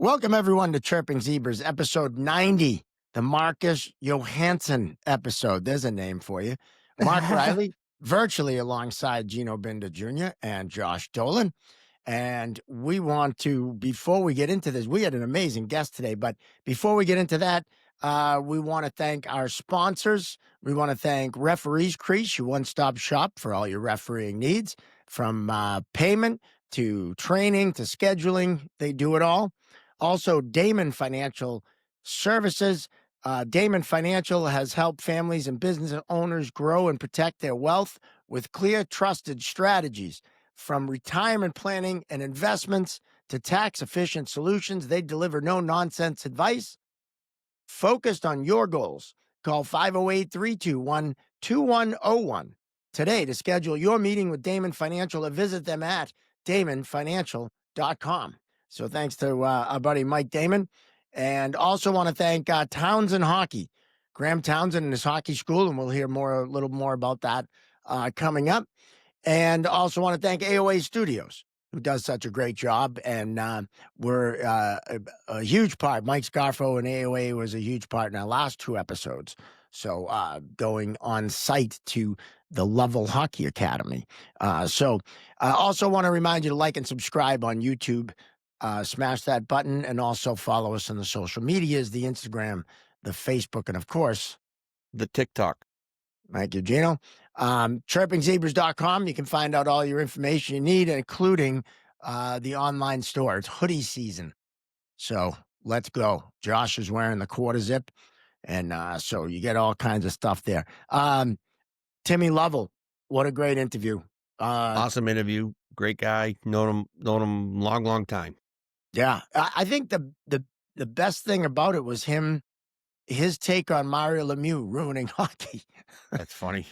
Welcome, everyone, to Chirping Zebras, episode 90, the Marcus Johansson episode. There's a name for you. Mark Riley, virtually alongside Gino Binder Jr. and Josh Dolan. And we want to, before we get into this, we had an amazing guest today, but before we get into that, we want to thank our sponsors. We want to thank Referees Crease, your one-stop shop for all your refereeing needs, from payment to training to scheduling. They do it all. Also, Damon Financial Services. Damon Financial has helped families and business owners grow and protect their wealth with clear, trusted strategies. From retirement planning and investments to tax-efficient solutions, they deliver no-nonsense advice focused on your goals. Call 508-321-2101 today to schedule your meeting with Damon Financial or visit them at damonfinancial.com. So thanks to our buddy Mike Damon. And also want to thank Townsend Hockey, Graham Townsend and his hockey school, and we'll hear a little more about that coming up. And also want to thank AOA Studios, who does such a great job. And we're a huge part. Mike Scarfo and AOA was a huge part in our last two episodes. So going on site to the Level Hockey Academy. So I also want to remind you to like and subscribe on YouTube. Smash that button and also follow us on the social medias, the Instagram, the Facebook, and of course, the TikTok. Thank you, Gino. Chirpingzebras.com. You can find out all your information you need, including the online store. It's hoodie season. So let's go. Josh is wearing the quarter zip. And so you get all kinds of stuff there. Timmy Lovell, what a great interview. Awesome interview. Great guy. Known him long time. Yeah. I think the best thing about it was his take on Mario Lemieux ruining hockey. That's funny.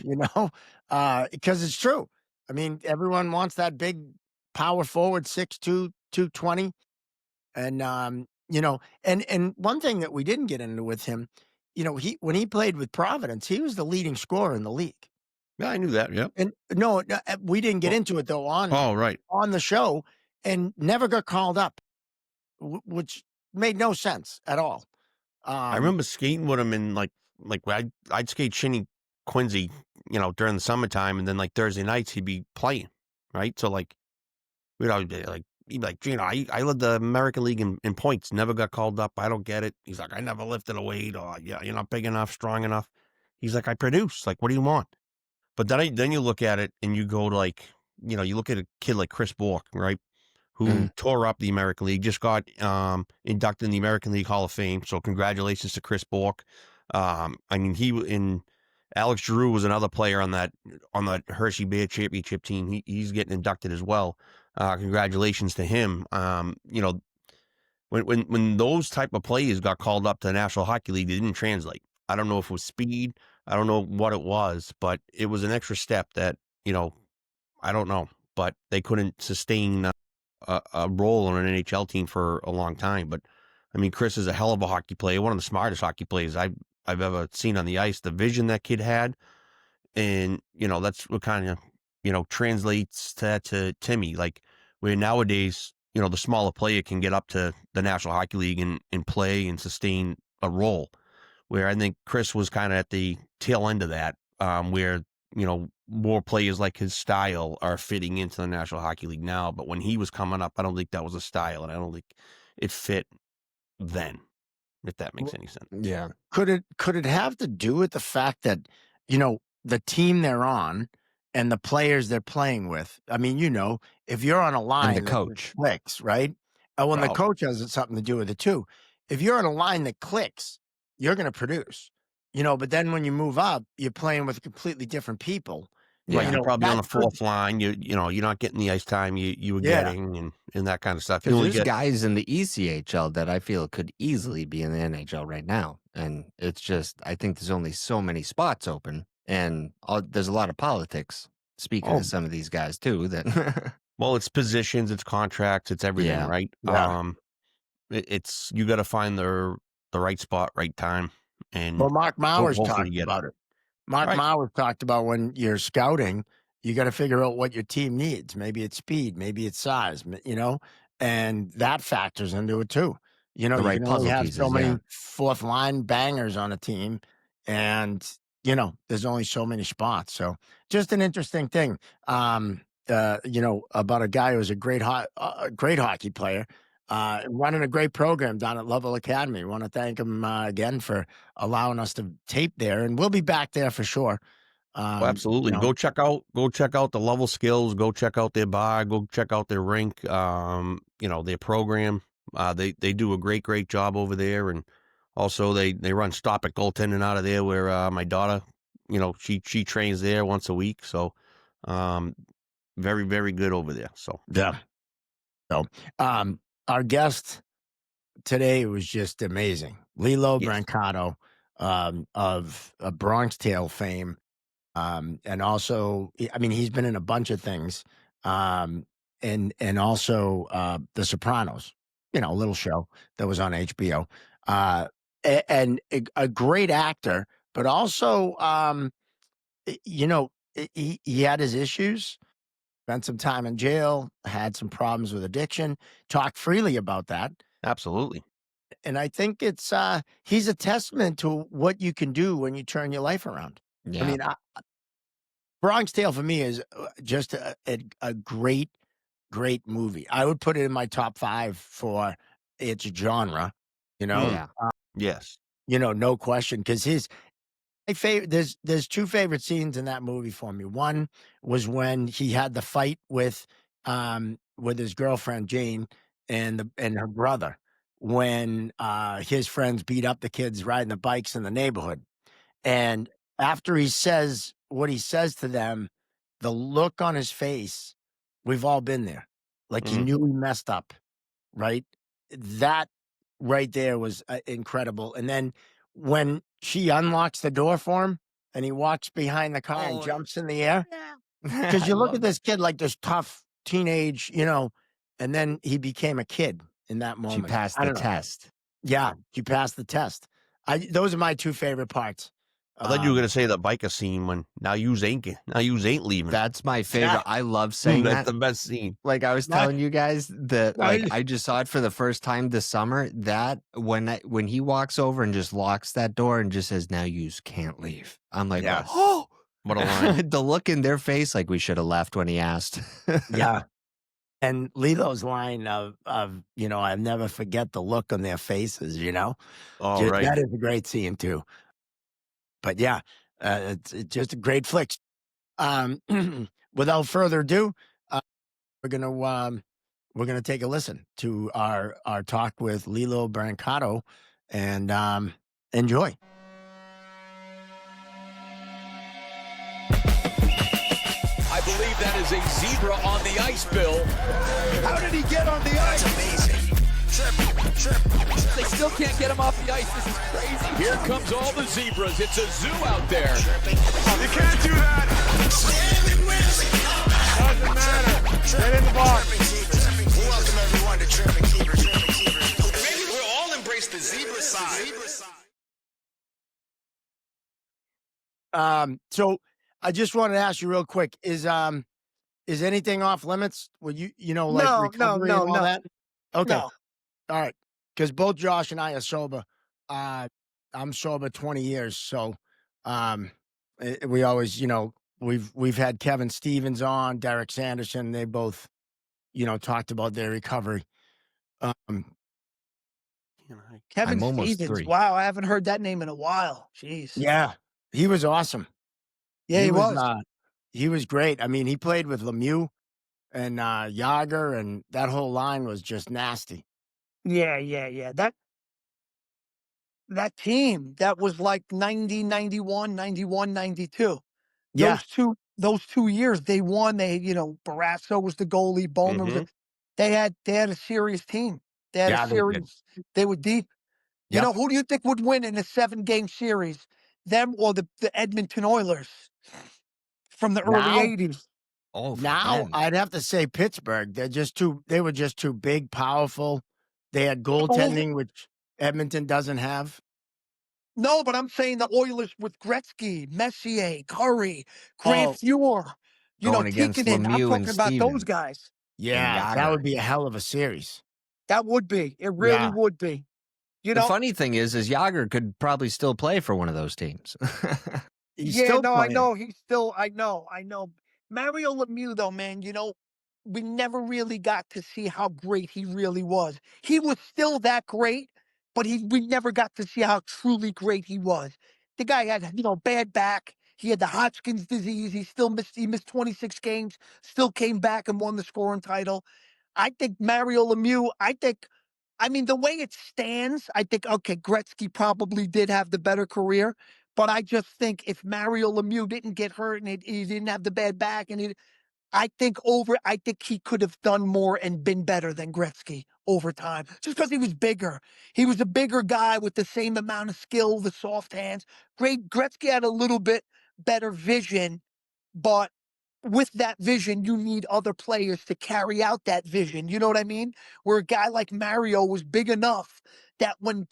Because it's true. I mean, everyone wants that big power forward, 6'2", 220. And, and one thing that we didn't get into with him, when he played with Providence, he was the leading scorer in the league. Yeah, I knew that. Yeah. And no, we didn't get into it though on the show, and never got called up, which made no sense at all. I remember skating with him in like I'd skate Shinny Quincy, during the summertime, and then like Thursday nights he'd be playing, right? So like he'd be like, Gino, I led the American League in points, never got called up. I don't get it. He's like, I never lifted a weight, or yeah, you're not big enough, strong enough. He's like, I produce. Like, what do you want? But then you look at it and you go to you look at a kid like Chris Bork, right? Who tore up the American League, just got inducted in the American League Hall of Fame. So congratulations to Chris Bork. Alex Giroux was another player on the Hershey Bear championship team. He's getting inducted as well. Congratulations to him. When those type of players got called up to the National Hockey League, they didn't translate. I don't know if it was speed. I don't know what it was, but it was an extra step that, I don't know, but they couldn't sustain a role on an NHL team for a long time. But I mean, Chris is a hell of a hockey player, one of the smartest hockey players I've ever seen on the ice. The vision that kid had, and that's what kind of translates that to Timmy. Like, where nowadays the smaller player can get up to the National Hockey League and play and sustain a role, where I think Chris was kind of at the tail end of that, where more players like his style are fitting into the National Hockey League now. But when he was coming up, I don't think that was a style, and I don't think it fit then, if that makes any sense. Yeah. Could it have to do with the fact that, the team they're on and the players they're playing with? I mean, if you're on a line, and the coach clicks, right? When the coach has something to do with it too. If you're on a line that clicks, you're going to produce, but then when you move up, you're playing with completely different people. Yeah, you're probably on the fourth line. You're not getting the ice time you were getting and that kind of stuff. There's guys in the ECHL that I feel could easily be in the NHL right now. And it's just, I think there's only so many spots open, and there's a lot of politics, speaking of some of these guys too. That well, it's positions, it's contracts, it's everything, right? Yeah. It's you got to find the right spot, right time. And Mark Mauer's talked about it. Mark Mauer talked about when you're scouting, you got to figure out what your team needs. Maybe it's speed, maybe it's size, and that factors into it too. You know, The you right can only puzzle have so pieces, many yeah. fourth line bangers on a team, and there's only so many spots. So just an interesting thing. About a guy who's a great hockey player, running a great program down at Level Academy. Want to thank him again for allowing us to tape there, and we'll be back there for sure. Well, Um, you absolutely. know, Go check out the level skills, go check out their bar, go check out their rink, their program. They do a great job over there, and also they run stop at goaltending out of there where my daughter, she trains there once a week. So um very, very good over there. So yeah. So, our guest today was just amazing. Lillo yes, Brancato, of Bronx Tale fame. And also, I mean, he's been in a bunch of things. And also The Sopranos, a little show that was on HBO. And a great actor, but also, he had his issues, spent some time in jail, had some problems with addiction, talked freely about that. absolutely. And I think he's a testament to what you can do when you turn your life around. I Yeah. mean, Bronx Tale for me is just a great movie. I would put it in my top 5 for its genre, you know, Mm, Yeah. yes. no question. Because my favorite, there's 2 favorite scenes in that movie for me. One was when he had the fight with his girlfriend Jane and her brother when his friends beat up the kids riding the bikes in the neighborhood. And after he says what he says to them, the look on his face, we've all been there. Like he Mm, knew he messed up, right? That right there was incredible. And then when she unlocks the door for him and he walks behind the car and Oh, jumps in the air, yeah. because I you look at love this kid like this tough teenage, and then he became a kid in that she moment. passed I the don't know. test. Yeah, he passed the test. Those are my 2 favorite parts. I thought you were Um, gonna say the biker scene when now you ain't leaving. That's my favorite. I love saying That's that. the best scene. Like I was That telling you guys that like I I just saw it for the first time this summer. That when he walks over and just locks that door and just says, "Now you can't leave." I'm like, Yes. oh, What a line. the look in their face, like we should have left when he asked. Yeah, and Lito's line I'll never forget the look on their faces, All Just right. that is a great scene too. But yeah, it's just a great flick. Um, without further ado, uh, we're gonna we're gonna take a listen to our talk with Lillo Brancato and enjoy. I believe that is a zebra on the ice, Bill. How did he get on the ice? That's amazing. They still can't get him off the ice. This is crazy. Here comes all the zebras. It's a zoo out there. You can't do that. Doesn't matter. Get in the box. Welcome everyone to Chirping Keepers. Maybe we'll all embrace the zebra side. So I just wanted to ask you real quick: is anything off limits? Will like No, no, recovery and no, all no, that? Okay, no. all right. Because both Josh and I are sober. Uh, I'm sober 20 years, so we always, we've had Kevin Stevens on, Derek Sanderson. They both, talked about their recovery. Um, Kevin I'm almost Stevens. 3. Wow, I haven't heard that name in a while. Jeez. yeah, he was awesome. Yeah, he was. He was great. I mean, he played with Lemieux and Yager, and that whole line was just nasty. Yeah, yeah, yeah. That team that was like 90, 91, 91, 92. Yeah, Those 2 years they won. Barrasso was the goalie, Bowman was Mm-hmm. they had a serious team. They had a yeah, they did. series. They were deep. Yep. Who do you think would win in a 7-game series? Them or the Edmonton Oilers from the early Now, 80s? Oh, for now them. I'd have to say Pittsburgh. They were just too big, powerful. They had Oh, goaltending, which Edmonton doesn't have. no, but I'm saying the Oilers with Gretzky, Messier, Curry, Grant Oh, Fuhr, Going against Tikkanen. I'm Lemieux and talking about those Stevens guys. and yeah, that Yager. would be a hell of a series. That would be. It really Yeah. would be. You The know, funny thing is Yager could probably still play for one of those teams. He's yeah, still no, I playing. know. He's still, I know. Mario Lemieux, though, man, we never really got to see how great he really was. He was still that great, but we never got to see how truly great he was. The guy had, bad back. He had the Hodgkin's disease. He missed 26 games, still came back and won the scoring title. I think Mario Lemieux, I mean, the way it stands, I think, okay, Gretzky probably did have the better career, but I just think if Mario Lemieux didn't get hurt and he didn't have the bad back, I think he could have done more and been better than Gretzky over time, just because he was bigger. He was a bigger guy with the same amount of skill, the soft hands. Gretzky had a little bit better vision, but with that vision, you need other players to carry out that vision. You know what I mean? Where a guy like Mario was big enough that when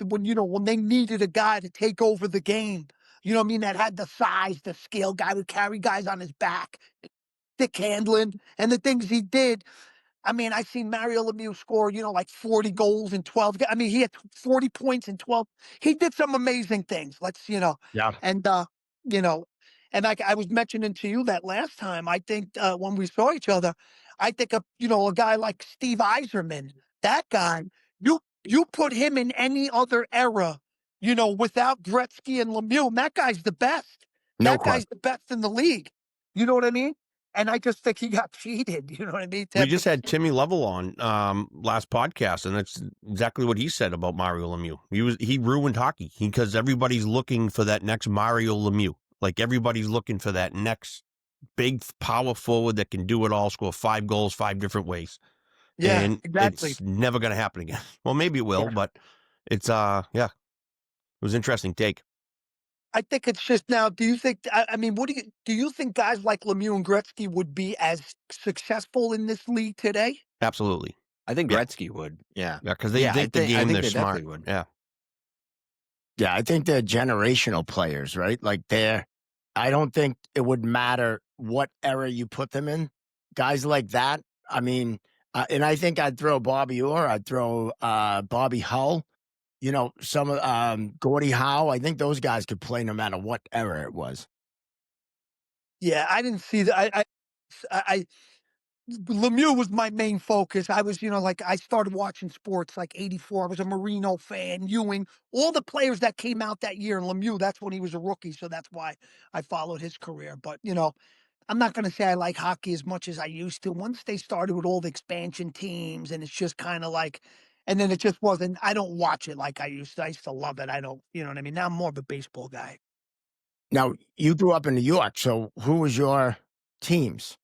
they needed a guy to take over the game, you know what I mean, that had the size, the skill, guy would carry guys on his back, stick handling, and the things he did. I mean, I seen Mario Lemieux score, like 40 goals in 12. I mean, he had 40 points in 12. He did some amazing things. Yeah. And, you know, and like I was mentioning to you that last time, I think when we saw each other, I think a guy like Steve Yzerman, that guy, you put him in any other era, without Gretzky and Lemieux, and that guy's the best. No That question. guy's the best in the league. You know what I mean? And I just think he got cheated. You know what I mean? We just had Timmy Level on last podcast, and that's exactly what he said about Mario Lemieux. He ruined hockey because everybody's looking for that next Mario Lemieux. Like everybody's looking for that next big power forward that can do it all, score 5 goals 5 different ways, Yeah, and exactly. it's never going to happen again. Well, maybe it will, Yeah. but it's it was interesting take. I think it's just now. Do you think? I mean, do you think guys like Lemieux and Gretzky would be as successful in this league today? Absolutely, I think Yeah. Gretzky would. Yeah. yeah, because they Yeah, think the game. I think They're they smart. definitely would. Yeah, Yeah, I think they're generational players, right? Like I don't think it would matter what era you put them in. Guys like that, I mean, and I think I'd throw Bobby Orr, I'd throw Bobby Hull, some of Gordie Howe. I think those guys could play no matter what era it was. Yeah, I didn't see that. I Lemieux was my main focus. I was, I started watching sports like '84. I was a Marino fan, Ewing, all the players that came out that year. And Lemieux, that's when he was a rookie, so that's why I followed his career. But I'm not going to say I like hockey as much as I used to. Once they started with all the expansion teams, and it's just kind of like, and then it just wasn't. I don't watch it like I used to. I used to love it. I don't, you know what I mean? Now I'm more of a baseball guy. Now, you grew up in New York, so who was your teams?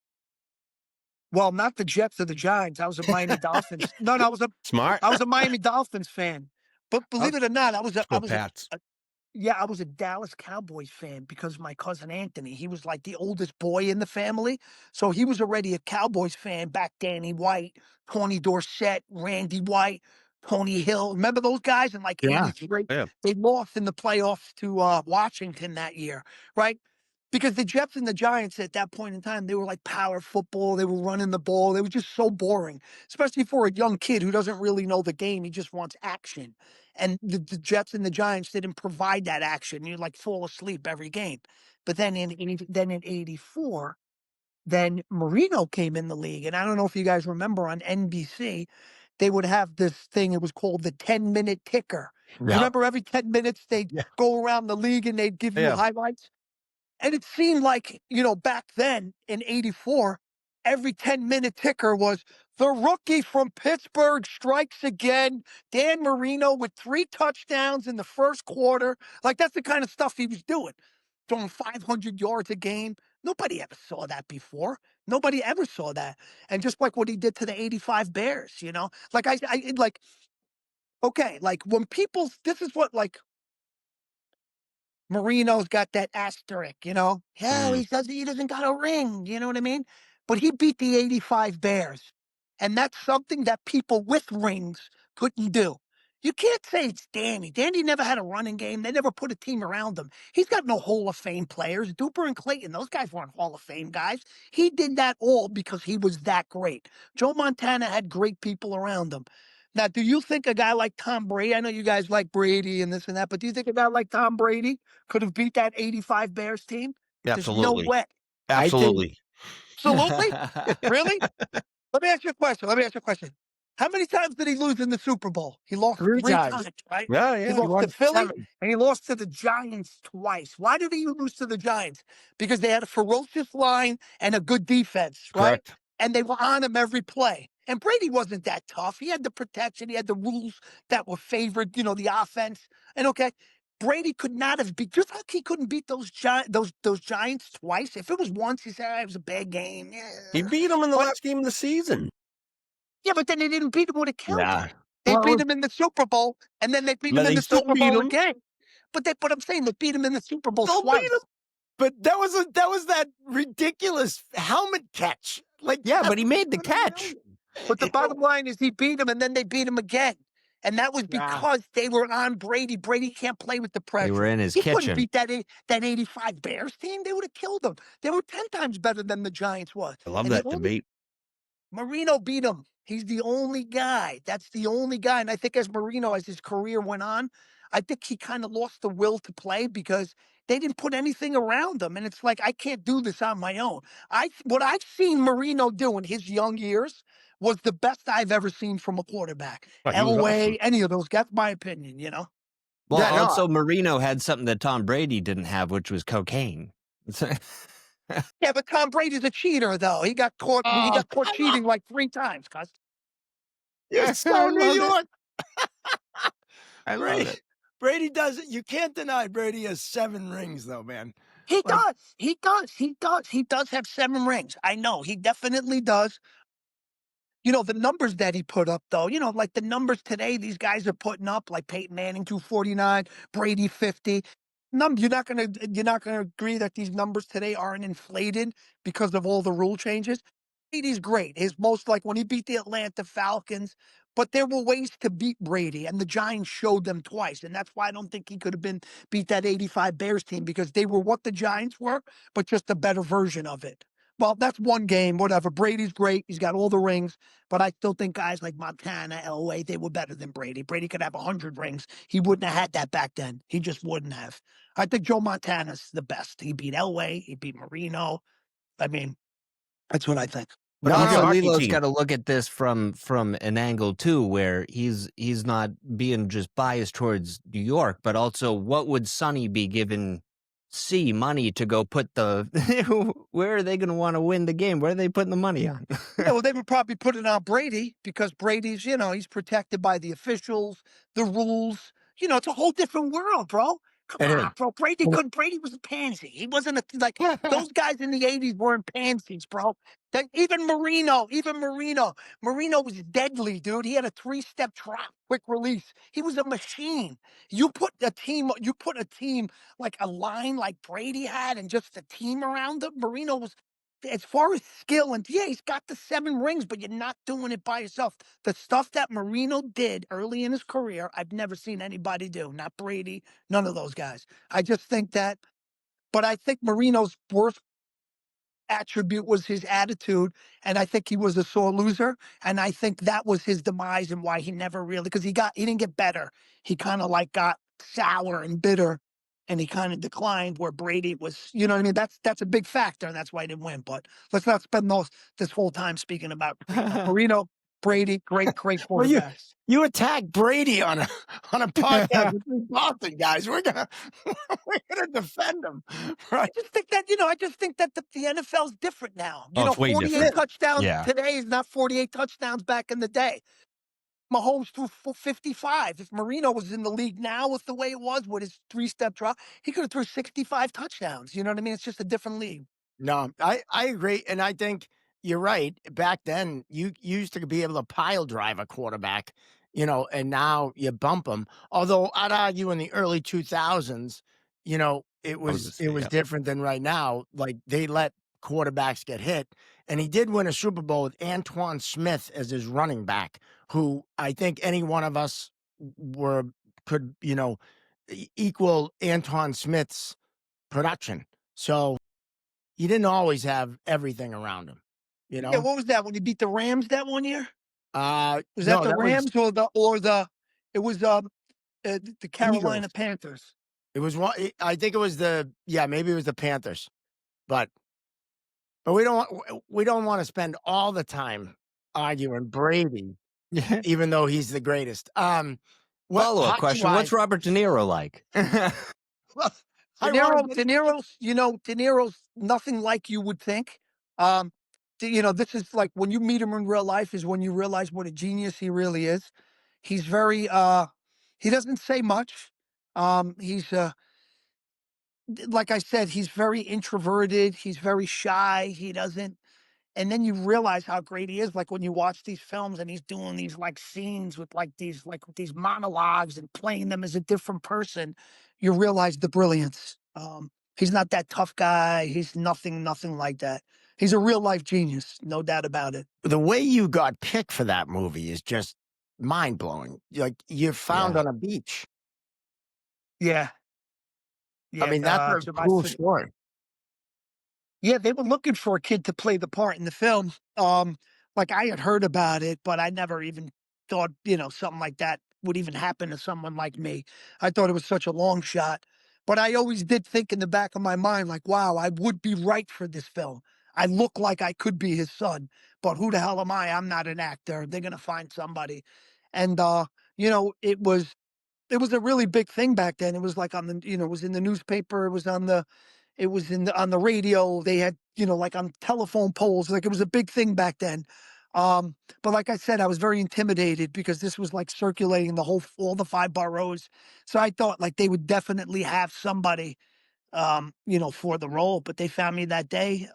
Well, not the Jets or the Giants. I was a Miami Dolphins. No, smart. I was a Miami Dolphins fan. But believe it or not, Go Pats. I was a Dallas Cowboys fan because my cousin Anthony, he was like the oldest boy in the family. So he was already a Cowboys fan back. Danny White, Tony Dorsett, Randy White, Tony Hill. Remember those guys in like Yeah. '83? Yeah. They lost in the playoffs to Washington that year, right? Because the Jets and the Giants at that point in time, they were like power football. They were running the ball. They were just so boring, especially for a young kid who doesn't really know the game. He just wants action. And the Jets and the Giants didn't provide that action. You like fall asleep every game. But then in '84, then Marino came in the league. And I don't know if you guys remember on NBC, they would have this thing. It was called the 10-minute ticker. You Yeah. remember every 10 minutes they'd Yeah. go around the league and they'd give you Yeah. highlights? And it seemed like, back then in '84, every 10-minute ticker was the rookie from Pittsburgh strikes again. Dan Marino with 3 touchdowns in the first quarter. Like, that's the kind of stuff he was doing. Throwing 500 yards a game. Nobody ever saw that before. Nobody ever saw that. And just like what he did to the '85 Bears, like okay, like when this is what like Marino's got that asterisk, Yeah, Mm. he doesn't got a ring, you know what I mean? But he beat the '85 Bears. And that's something that people with rings couldn't do. You can't say it's Danny. Danny never had a running game. They never put a team around him. He's got no Hall of Fame players. Duper and Clayton, those guys weren't Hall of Fame guys. He did that all because he was that great. Joe Montana had great people around him. Now, do you think a guy like Tom Brady, I know you guys like Brady and this and that, but do you think a guy like Tom Brady could have beat that 85 Bears team? There's no Absolutely. way. I think Absolutely. Absolutely? Really? Let me ask you a question. How many times did he lose in the Super Bowl? He lost 3 three times. times, right? Yeah, He yeah. He lost won to Philly 7. and he lost to the Giants twice. Why did he lose to the Giants? Because they had a ferocious line and a good defense, right? Correct. And they were on him every play. And Brady wasn't that tough. He had the protection. He had the rules that were favored, the offense. And okay, Brady could not have beat, just like he couldn't beat those Giants twice. If it was once, he said, it was a bad game. He Yeah. beat him in the But last game of the season. yeah, but then they didn't beat him with a count. Yeah. They beat Well, him in the Super Bowl, and then they beat him But in they the still Super beat Bowl him. again. But I'm saying they beat him in the Super Bowl Still beat twice. him. but that was that ridiculous helmet catch. Like, Yeah, that but he made the was catch. $1 million. But the bottom line is he beat him, and then they beat him again. And that was Yeah. because they were on Brady. Brady can't play with the pressure. They were in his He couldn't kitchen. beat that 85 Bears team. They would have killed them. They were 10 times better than the Giants was. I love And the that only debate. Marino beat him. He's the only guy. That's the only guy. And I think as his career went on, I think he kind of lost the will to play because they didn't put anything around him. And it's like, I can't do this on my own. What I've seen Marino do in his young years was the best I've ever seen from a quarterback. Oh, he was Elway, awesome. any of those. That's my opinion. Well, Yeah, no, also Marino had something that Tom Brady didn't have, which was cocaine. Yeah, but Tom Brady's a cheater, though. He got caught. He Oh, got caught come cheating like 3 times, cuz. you're I so New love it. York. I love Brady, it. Brady does it. You can't deny Brady has 7 rings, though, man. He Like- does. He does. He does. He does have 7 rings. I know. He definitely does. The numbers that he put up, though, like the numbers today, these guys are putting up, like Peyton Manning 249, Brady 50. You're not gonna agree that these numbers today aren't inflated because of all the rule changes. Brady's great. His most like when he beat the Atlanta Falcons, but there were ways to beat Brady, and the Giants showed them twice, and that's why I don't think he could have beat that 85 Bears team because they were what the Giants were, but just a better version of it. Well, that's one game, whatever. Brady's great. He's got all the rings, but I still think guys like Montana, Elway, they were better than Brady. Brady could have 100 rings. He wouldn't have had that back then. He just wouldn't have. I think Joe Montana's the best. He beat Elway. He beat Marino. I mean, that's what I think. But No, also, no, hockey Lilo's team. got to look at this from an angle too, where he's not being just biased towards New York, but also what would Sonny be given money to go put where are they going to want to win the game? Where are they putting the money on? Yeah, well, they would probably put it on Brady because Brady's, he's protected by the officials, the rules. It's a whole different world, bro. Come It on, is. bro. Brady was a pansy. He wasn't like those guys in the 80s weren't pansies, bro. Even Marino was deadly, dude. He had a 3-step drop, quick release. He was a machine. You put a team like a line like Brady had and just a team around him. Marino was, as far as skill, and yeah, he's got the 7 rings, but you're not doing it by yourself. The stuff that Marino did early in his career, I've never seen anybody do. Not Brady, none of those guys. I just think that, but I think Marino's worst attribute was his attitude, and I think he was a sore loser, and I think that was his demise and why he never really, because he didn't get better. He kind of like got sour and bitter, and he kind of declined. Where Brady was, you know what I mean? That's a big factor, and that's why he didn't win. But let's not spend this whole time speaking about Marino, Brady, great Well, quarterbacks. you attack Brady on a podcast with 3 Boston guys. We're gonna defend him, right? I just think that the NFL's different now. Oh, it's way 48 different. touchdowns Yeah. today is not 48 touchdowns back in the day. Mahomes threw 55. If Marino was in the league now with the way it was with his 3-step drop, he could have threw 65 touchdowns. You know what I mean? It's just a different league. No, I agree, and I think you're right. Back then, you used to be able to pile drive a quarterback, and now you bump them. Although I'd argue in the early 2000s, it was yeah. different than right now. Like they let quarterbacks get hit, and he did win a Super Bowl with Antoine Smith as his running back, who I think any one of us could equal Antoine Smith's production. So he didn't always have everything around him, Yeah, what was that when he beat the Rams that one year? Was that No, the that was Rams or the it was the Eagles. Carolina Panthers? It was one. I think it was maybe it was the Panthers, but we don't want to spend all the time arguing Brady, even though he's the greatest. What Follow-up hockey question, what's wise? Robert De Niro like? Ironically, De Niro's nothing like you would think. This is like when you meet him in real life is when you realize what a genius he really is. He's very he doesn't say much. He's like I said, he's very introverted, he's very shy, he doesn't and then you realize how great he is, like, when you watch these films and he's doing these, like, scenes with, these monologues and playing them as a different person, you realize the brilliance. He's not that tough guy, he's nothing like that. He's a real life genius, no doubt about it. the way you got picked for that movie is just mind blowing. Like you're found Yeah. on a beach. Yeah, I yeah, mean, that's a to my cool story. Yeah, they were looking for a kid to play the part in the film. Like I had heard about it, but I never even thought, something like that would even happen to someone like me. I thought it was such a long shot. But I always did think in the back of my mind, like, wow, I would be right for this film. I look like I could be his son, but who the hell am I? I'm not an actor. They're gonna find somebody. And it was a really big thing back then. It was like it was in the newspaper, it was on the radio. They had, like on telephone poles, like it was a big thing back then. But like I said, I was very intimidated because this was like circulating all the 5 boroughs. So I thought like they would definitely have somebody, for the role, but they found me that day.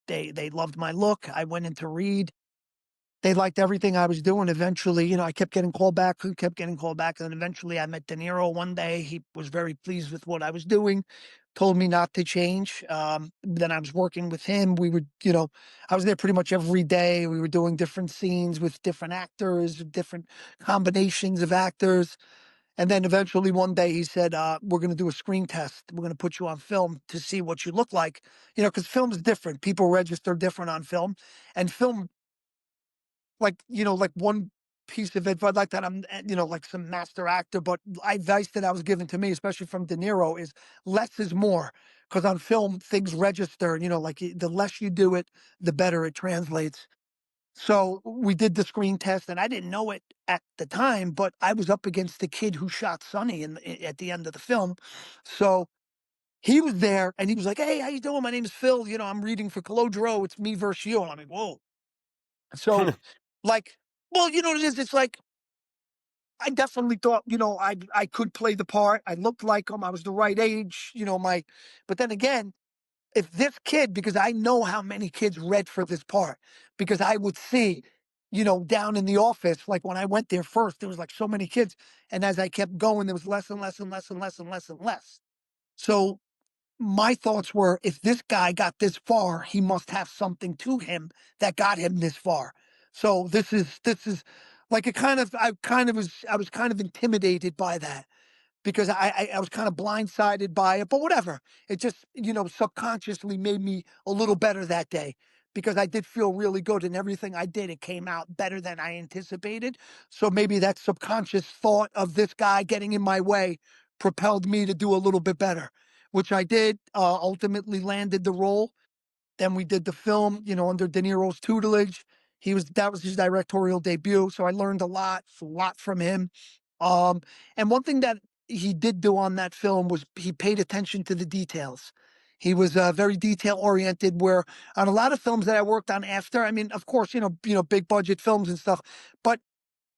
They loved my look. I went in to read. They liked everything I was doing. Eventually, I kept getting called back, kept getting called back. And then eventually I met De Niro one day. He was very pleased with what I was doing, told me not to change. Then I was working with him. I was there pretty much every day. We were doing different scenes with different actors, different combinations of actors. And then eventually one day he said, we're going to do a screen test. We're going to put you on film to see what you look like. Because film is different. People register different on film. And film like one piece of advice like that. I'm, like some master actor, but advice that I was given to me, especially from De Niro, is less is more. Because on film, things register. The less you do it, the better it translates. So we did the screen test, and I didn't know it at the time, but I was up against the kid who shot Sonny at the end of the film. So he was there, and he was like, "Hey, how you doing? My name is Phil. I'm reading for Calodro. It's me versus you." And I'm like, "Whoa." So, like, well, you know what it is? It's like, I definitely thought, I could play the part. I looked like him. I was the right age, but then again, if this kid, because I know how many kids read for this part, because I would see, down in the office, like when I went there first, there was like so many kids. And as I kept going, there was less and less and less and less and less and less. So my thoughts were, if this guy got this far, he must have something to him that got him this far. So this is like I was kind of intimidated by that because I was kind of blindsided by it, but whatever. It just, subconsciously made me a little better that day because I did feel really good and everything I did, it came out better than I anticipated. So maybe that subconscious thought of this guy getting in my way propelled me to do a little bit better, which I did, ultimately landed the role. Then we did the film, under De Niro's tutelage. That was his directorial debut, so I learned a lot from him. And one thing that he did do on that film was he paid attention to the details. He was very detail oriented. Where on a lot of films that I worked on after, I mean, of course, big budget films and stuff, but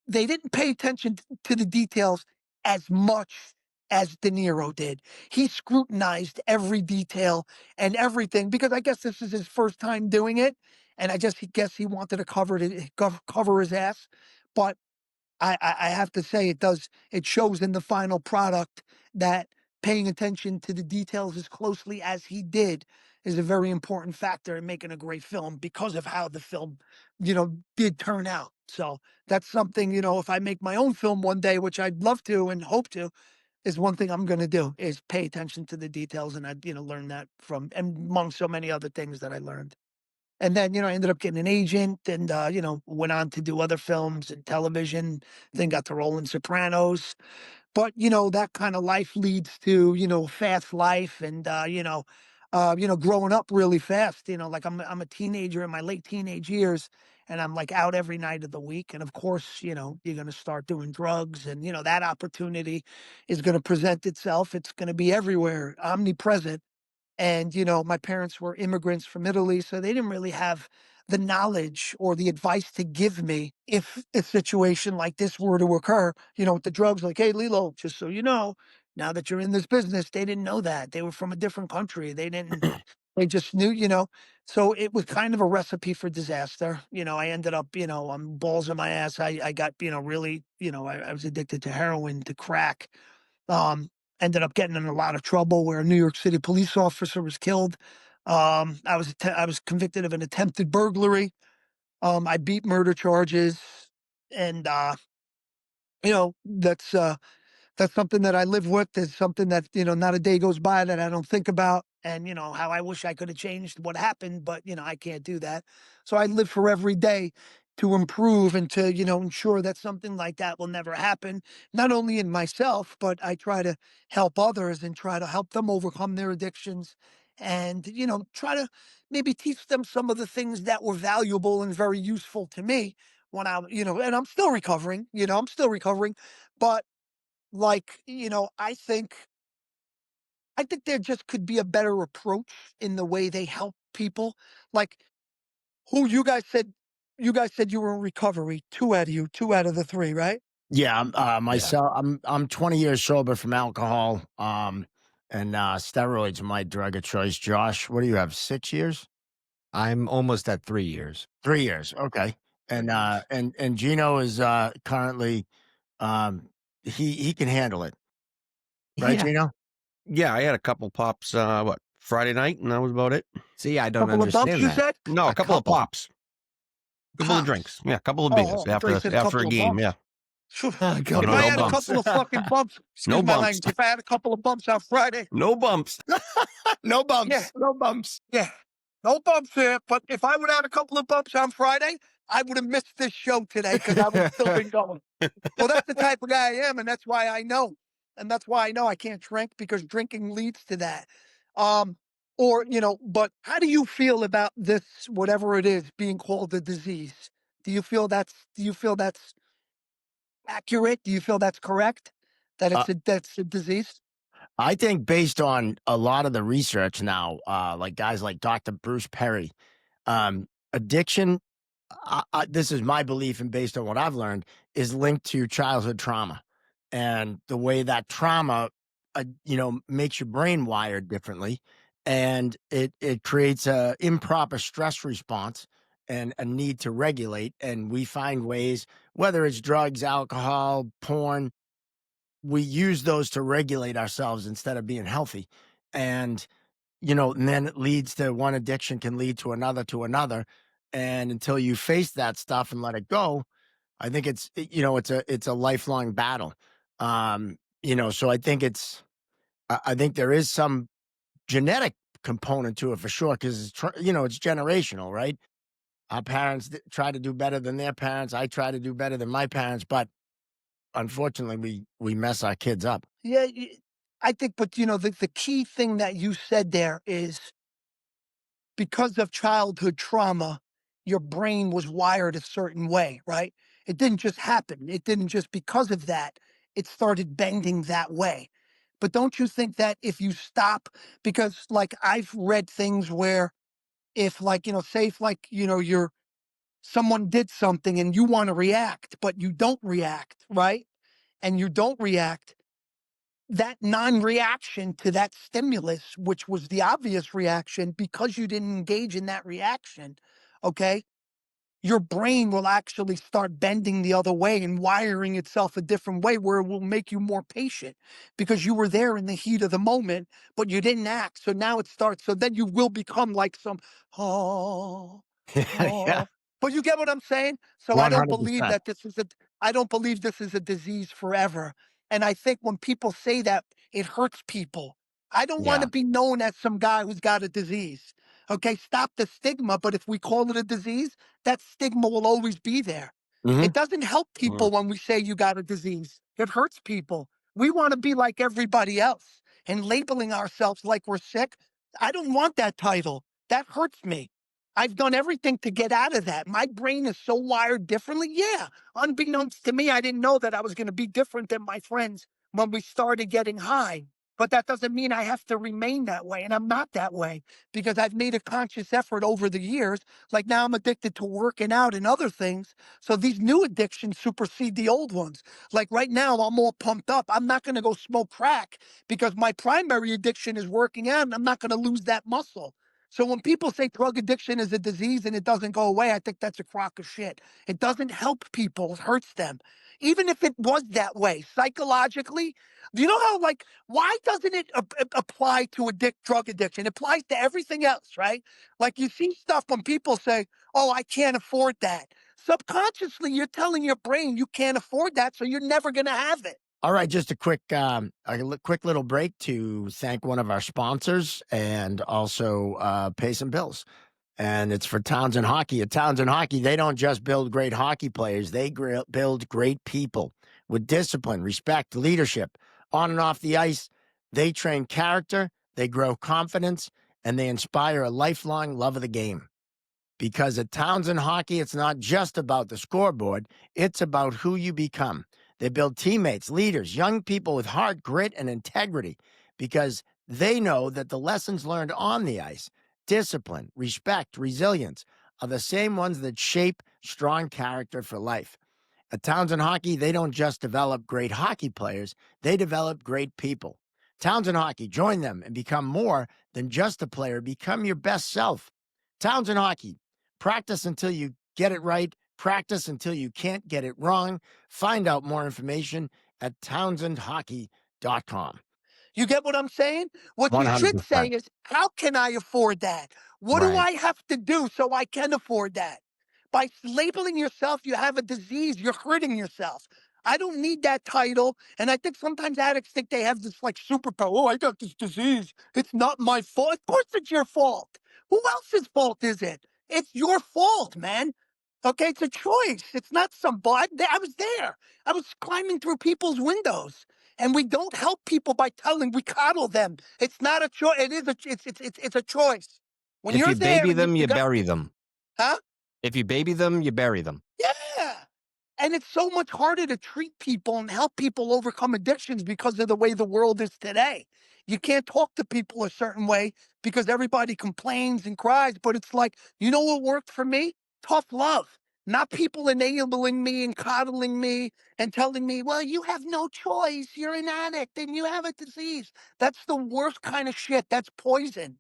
they didn't pay attention to the details as much as De Niro did. He scrutinized every detail and everything because I guess this is his first time doing it, and guess he wanted to cover his ass. But I have to say it shows in the final product that paying attention to the details as closely as he did is a very important factor in making a great film because of how the film, did turn out. So that's something, if I make my own film one day, which I'd love to and hope to, is one thing I'm going to do is pay attention to the details. And I, learn that from, and among so many other things that I learned. And then, I ended up getting an agent and, went on to do other films and television, then got to role in Sopranos. But, that kind of life leads to, fast life and, growing up really fast, like I'm a teenager in my late teenage years and I'm like out every night of the week. And of course, you're going to start doing drugs and, that opportunity is going to present itself. It's going to be everywhere, omnipresent. And, my parents were immigrants from Italy, so they didn't really have the knowledge or the advice to give me if a situation like this were to occur, with the drugs, like, hey, Lilo, just so you know, now that you're in this business, they didn't know that. They were from a different country. They just knew, so it was kind of a recipe for disaster. I ended up, on balls in my ass. I got, really, I was addicted to heroin, to crack. Um, Ended up getting in a lot of trouble where a New York City police officer was killed. I was convicted of an attempted burglary. I beat murder charges, and that's something that I live with. It's something that, not a day goes by that I don't think about. And, how I wish I could have changed what happened, but, I can't do that. So I live for every day to improve and to, ensure that something like that will never happen, not only in myself, but I try to help others and try to help them overcome their addictions and, try to maybe teach them some of the things that were valuable and very useful to me when and I'm still recovering, but like, I think there just could be a better approach in the way they help people. Like, who you guys said you were in recovery, 2 out of you, 2 out of the 3, right? Yeah, Yeah. myself, I'm 20 years sober from alcohol, and steroids are my drug of choice. Josh, what do you have? 6 years? I'm almost at 3 years. 3 years. Okay. And 3 years. and Gino is currently he can handle it, right, Yeah. Gino? Yeah, I had a couple pops, Friday night, and that was about it. See, I don't Couple of bumps, understand you that. said? No, a A couple of couple. pops, couple of Pops. drinks. Yeah, a couple of beers Oh, I thought you said a after a couple of game, bumps. yeah. Phew. A You If know, couple I of no had a bumps. bumps. couple of fucking bumps, No excuse my bumps. language, if I had a couple of bumps on Friday, No bumps. No yeah, bumps. No bumps. yeah, no bumps here. But if I would have had a couple of bumps on Friday, I would have missed this show today because I would have still been going. Well, that's the type of guy I am, and that's why I know. And that's why I know I can't drink because drinking leads to that. Um, but how do you feel about this, whatever it is, being called a disease? Do you feel that's accurate? Do you feel that's correct? That Uh, that's a disease? I think based on a lot of the research now, like guys like Dr. Bruce Perry, addiction, this is my belief and based on what I've learned, is linked to childhood trauma and the way that trauma, makes your brain wired differently, and it creates a improper stress response and a need to regulate. And we find ways, whether it's drugs, alcohol, porn, we use those to regulate ourselves instead of being healthy. And and then it leads to one addiction can lead to another to another. And until you face that stuff and let it go, I think it's a lifelong battle. So I think I think there is some genetic component to it for sure because it's generational, right? Our parents try to do better than their parents. I try to do better than my parents, but unfortunately, we mess our kids up. Yeah, I think, but the key thing that you said there is because of childhood trauma, your brain was wired a certain way, right? It didn't just happen. It didn't just because of that, it started bending that way. But don't you think that if you stop, because like I've read things where if like, say if like, you're someone did something and you want to react, but you don't react, right? And you don't react, that non-reaction to that stimulus, which was the obvious reaction, because you didn't engage in that reaction, okay, your brain will actually start bending the other way and wiring itself a different way where it will make you more patient because you were there in the heat of the moment, but you didn't act. So now it starts. So then you will become like some, oh, Yeah, oh. But you get what I'm saying? So I don't believe 100%. that I don't believe this is a disease forever. And I think when people say that, it hurts people. I don't want Yeah. to be known as some guy who's got a disease. Okay, stop the stigma. But if we call it a disease, that stigma will always be there. Mhm. It doesn't help people when we say you got a disease. It hurts people. We want to be like everybody else, and labeling ourselves like we're sick. I don't want that title. That hurts me. I've done everything to get out of that. My brain is so wired differently. Yeah, unbeknownst to me, I didn't know that I was going to be different than my friends when we started getting high. But that doesn't mean I have to remain that way. And I'm not that way because I've made a conscious effort over the years. Like now I'm addicted to working out and other things. So these new addictions supersede the old ones. Like right now, I'm all pumped up. I'm not going to go smoke crack because my primary addiction is working out and I'm not going to lose that muscle. So when people say drug addiction is a disease and it doesn't go away, I think that's a crock of shit. It doesn't help people, it hurts them. Even if it was that way, psychologically, do you know how, like, why doesn't it apply to drug addiction? It applies to everything else, right? Like you see stuff when people say, oh, I can't afford that. Subconsciously, you're telling your brain you can't afford that, so you're never going to have it. All right, just a quick little break to thank one of our sponsors and also pay some bills. And it's for Townsend Hockey. At Townsend Hockey, they don't just build great hockey players; they build great people with discipline, respect, leadership on and off the ice. They train character, they grow confidence, and they inspire a lifelong love of the game. Because at Townsend Hockey, it's not just about the scoreboard, it's about who you become. They build teammates, leaders, young people with heart, grit, and integrity because they know that the lessons learned on the ice, discipline, respect, resilience, are the same ones that shape strong character for life. At Townsend Hockey, they don't just develop great hockey players, they develop great people. Townsend Hockey, join them and become more than just a player. Become your best self. Townsend Hockey, practice until you get it right, practice until you can't get it wrong. Find out more information at townsendhockey.com. You get what I'm saying? What you should say 100%. is, how can I afford that? What do Right. I have to do so I can afford that? By labeling yourself, you have a disease, you're hurting yourself. I don't need that title. And I think sometimes addicts think they have this like superpower. Oh, I got this disease. It's not my fault. Of course it's your fault. Who else's fault is it? It's your fault, man. Okay, it's a choice. It's not some bug. I was there. I was climbing through people's windows. And we don't help people by telling we coddle them. It's not a choice. It is it's a choice. When If you're you there baby and them, you you got, bury them. huh? If you baby them, you bury them. Yeah. And it's so much harder to treat people and help people overcome addictions because of the way the world is today. You can't talk to people a certain way because everybody complains and cries. But it's like, you know what worked for me? Tough love. Not people enabling me and coddling me and telling me, well, you have no choice. You're an addict and you have a disease. That's the worst kind of shit. That's poison.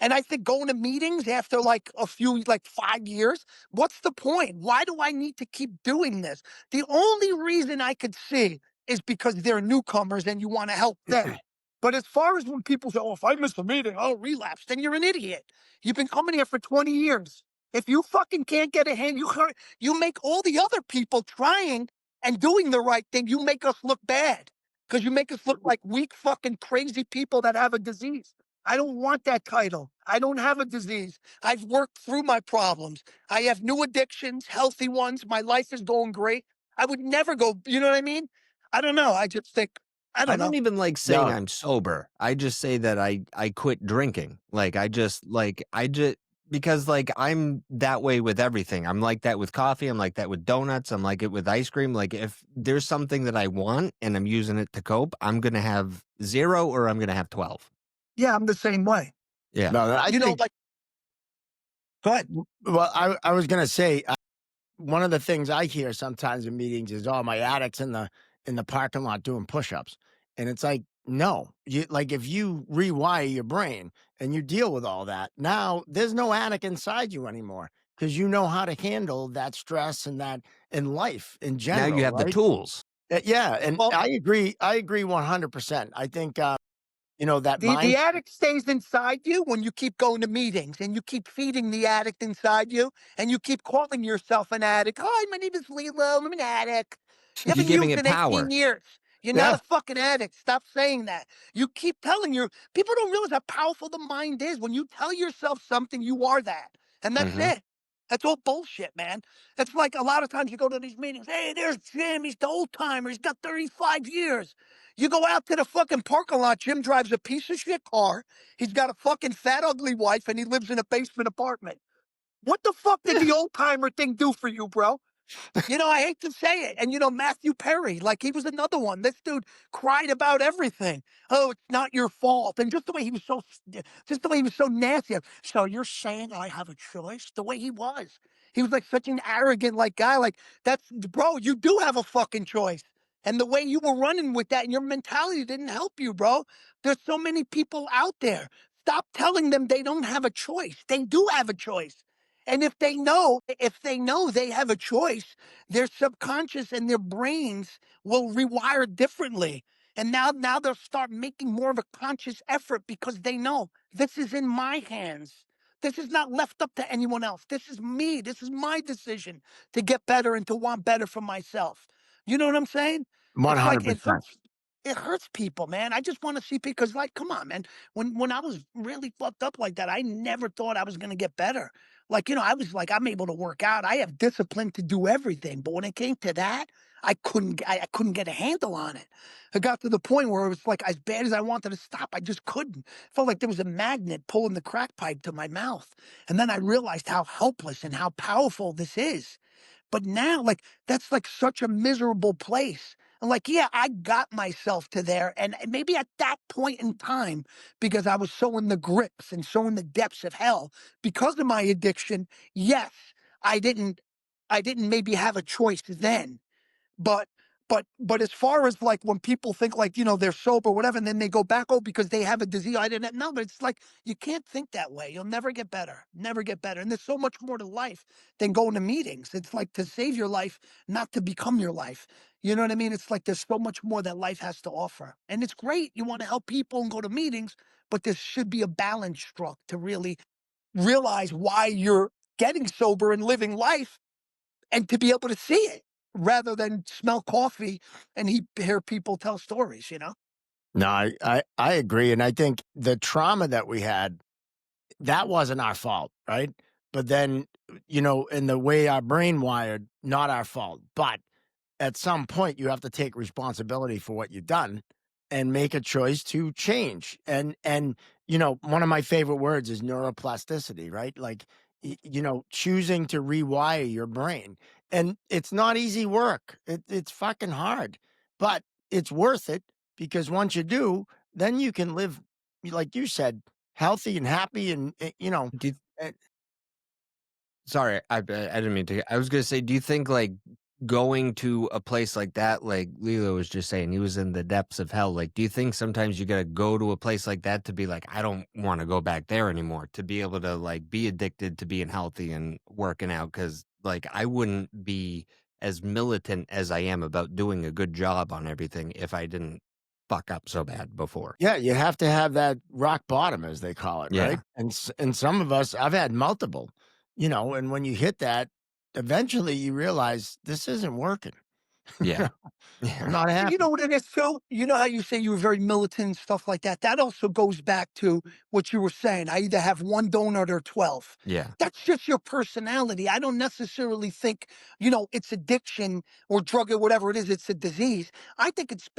And I think going to meetings after like a few, like 5 years, what's the point? Why do I need to keep doing this? The only reason I could see is because they're newcomers and you want to help them. But as far as when people say, oh, if I miss a meeting, I'll relapse, then you're an idiot. You've been coming here for 20 years. If you fucking can't get a hand, you make all the other people trying and doing the right thing, you make us look bad because you make us look like weak, fucking crazy people that have a disease. I don't want that title. I don't have a disease. I've worked through my problems. I have new addictions, healthy ones. My life is going great. I would never go, you know what I mean? I don't know. I just think, I I don't don't know. even like saying No. I'm sober. I just say that I quit drinking. I just because like I'm that way with everything. I'm like that with coffee. I'm like that with donuts. I'm like it with ice cream. Like if there's something that I want and I'm using it to cope, I'm gonna have 0 or I'm gonna have 12. Yeah, I'm the same way. Yeah. No, I You know, think, like, go ahead. well, I was going to say, one of the things I hear sometimes in meetings is, "Oh, my addict's in the parking lot doing push-ups," and it's like, no, like if you rewire your brain and you deal with all that, now there's no addict inside you anymore because you know how to handle that stress and that in life in Now you general, have the right? tools. Yeah, and Well, I agree. I agree 100%. I think that the mind. addict stays inside you when you keep going to meetings and you keep feeding the addict inside you and you keep calling yourself an addict. Hi, my name is Lillo. I'm an addict. You You're haven't giving used it in 18 power. years. You're not Yeah. a fucking addict. Stop saying that. You keep telling people don't realize how powerful the mind is. When you tell yourself something, you are that. And that's Mhm. it. That's all bullshit, man. It's like a lot of times you go to these meetings. Hey, there's Jim. He's the old timer. He's got 35 years. You go out to the fucking parking lot. Jim drives a piece of shit car. He's got a fucking fat, ugly wife, and he lives in a basement apartment. What the fuck did the old timer thing do for you, bro? I hate to say it. And Matthew Perry, like he was another one. This dude cried about everything. Oh, it's not your fault. And just the way he was so nasty. So you're saying I have a choice? The way he was. He was like such an arrogant like guy. Like that's bro, you do have a fucking choice. And the way you were running with that and your mentality didn't help you, bro. There's so many people out there. Stop telling them they don't have a choice. They do have a choice. And if they know they have a choice, their subconscious and their brains will rewire differently. And now they'll start making more of a conscious effort because they know this is in my hands. This is not left up to anyone else. This is me. This is my decision to get better and to want better for myself. You know what I'm saying? It's like it 100%. hurts. It hurts people, man. I just want to see because, like, come on, man. When I was really fucked up like that, I never thought I was gonna get better. Like, I was like, I'm able to work out. I have discipline to do everything. But when it came to that, I couldn't get a handle on it. It got to the point where it was like as bad as I wanted to stop, I just couldn't. Felt like there was a magnet pulling the crack pipe to my mouth. And then I realized how helpless and how powerful this is. But now, like, that's like such a miserable place. And like, yeah, I got myself to there. And maybe at that point in time, because I was so in the grips and so in the depths of hell, because of my addiction, yes, I didn't I didn't maybe have a choice then. But but as far as like when people think like, they're sober, whatever, and then they go back, oh, because they have a disease. I didn't know, but it's like you can't think that way. You'll never get better. Never get better. And there's so much more to life than going to meetings. It's like to save your life, not to become your life. You know what I mean? It's like there's so much more that life has to offer. And it's great. You want to help people and go to meetings, but there should be a balance struck to really realize why you're getting sober and living life and to be able to see it rather than smell coffee and hear people tell stories. No, I agree. And I think the trauma that we had, that wasn't our fault, right? But then, in the way our brain wired, not our fault. But at some point you have to take responsibility for what you've done and make a choice to change. And one of my favorite words is neuroplasticity, right? Like choosing to rewire your brain. And it's not easy work. It's fucking hard. But it's worth it because once you do, then you can live like you said, healthy and happy and Do you eh, Sorry, I didn't mean to. I was gonna say, do you think like going to a place like that, like Lilo was just saying, he was in the depths of hell. Like, do you think sometimes you gotta go to a place like that to be like, I don't want to go back there anymore, to be able to like be addicted to being healthy and working out? Because like I wouldn't be as militant as I am about doing a good job on everything if I didn't fuck up so bad before. yeah, you have to have that rock bottom, as they call it, right? Yeah, And some of us, I've had multiple, and when you hit that, eventually you realize this isn't working. You yeah, know, I'm yeah, not You happy. know what it is too? You know how you say you were very militant and stuff like that? That also goes back to what you were saying. I either have one donut or 12. yeah, That's just your personality. I don't necessarily think, it's addiction or drug or whatever it is, it's a disease. I think it's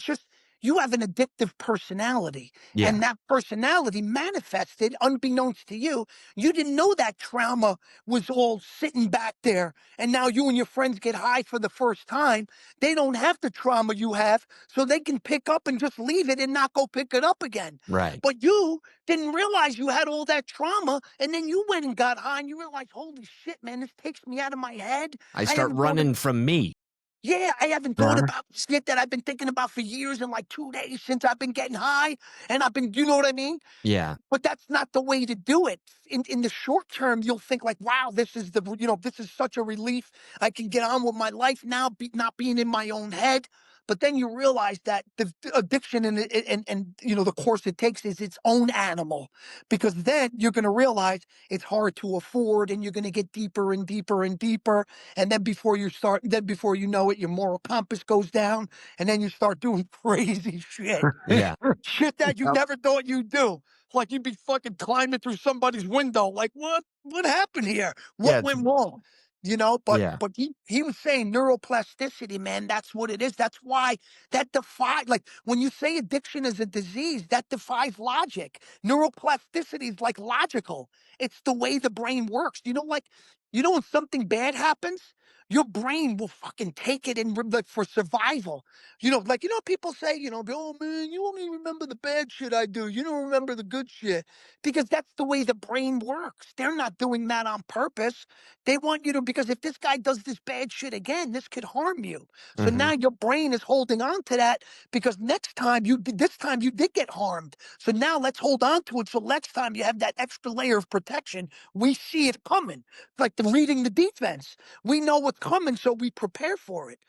just you have an addictive personality. yeah. And that personality manifested unbeknownst to you. You didn't know that trauma was all sitting back there. And now you and your friends get high for the first time. They don't have the trauma you have, so they can pick up and just leave it and not go pick it up again. Right. But you didn't realize you had all that trauma, and then you went and got high, and you realized, holy shit, man, this takes me out of my head. I I start haven't thought running from me. yeah, I haven't thought Uh-huh. about shit that I've been thinking about for years in like 2 days since I've been getting high, and you know what I mean? Yeah, But that's not the way to do it. In the short term, you'll think like, wow, this is such a relief. I can get on with my life now, not being in my own head. But then you realize that the addiction and the course it takes is its own animal, because then you're going to realize it's hard to afford, and you're going to get deeper and deeper and deeper. And then before you know it, your moral compass goes down, and then you start doing crazy shit. Yeah. Shit that you Yep. never thought you'd do. Like you'd be fucking climbing through somebody's window. Like, what happened here? Yeah, What it's went wrong? But yeah. he was saying neuroplasticity, man, that's what it is. That's why that defies, like when you say addiction is a disease, that defies logic. Neuroplasticity is like logical. It's the way the brain works. When something bad happens, your brain will fucking take it and like for survival. People say, oh man, you only remember the bad shit I do. You don't remember the good shit. Because that's the way the brain works. They're not doing that on purpose. They want you to, because if this guy does this bad shit again, this could harm you. So Mhm. now your brain is holding on to that, because this time you did get harmed. So now let's hold on to it. So next time you have that extra layer of protection. We see it coming, like reading the defense. We know what's coming, so we prepare for it.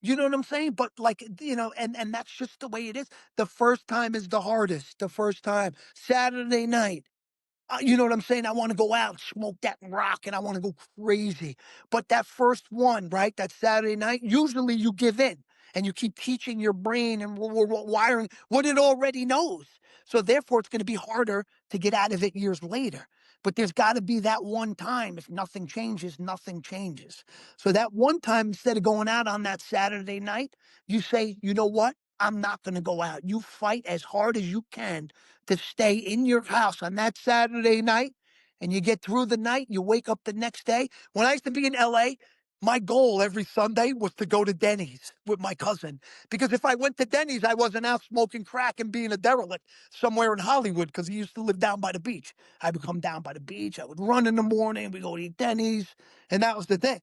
You know what I'm saying? But and that's just the way it is. The first time is the hardest. The first time, Saturday night. You know what I'm saying? I want to go out and smoke that rock, and I want to go crazy. But that first one, right? That Saturday night, usually you give in and you keep teaching your brain and wiring what it already knows. So therefore, it's going to be harder to get out of it years later. But there's got to be that one time. If nothing changes, nothing changes. So that one time, instead of going out on that Saturday night, you say, you know what? I'm not going to go out. You fight as hard as you can to stay in your house on that Saturday night, and you get through the night, you wake up the next day. When I used to be in LA, my goal every Sunday was to go to Denny's with my cousin. Because if I went to Denny's, I wasn't out smoking crack and being a derelict somewhere in Hollywood, because he used to live down by the beach. I would come down by the beach, I would run in the morning, we go to eat Denny's, and that was the thing.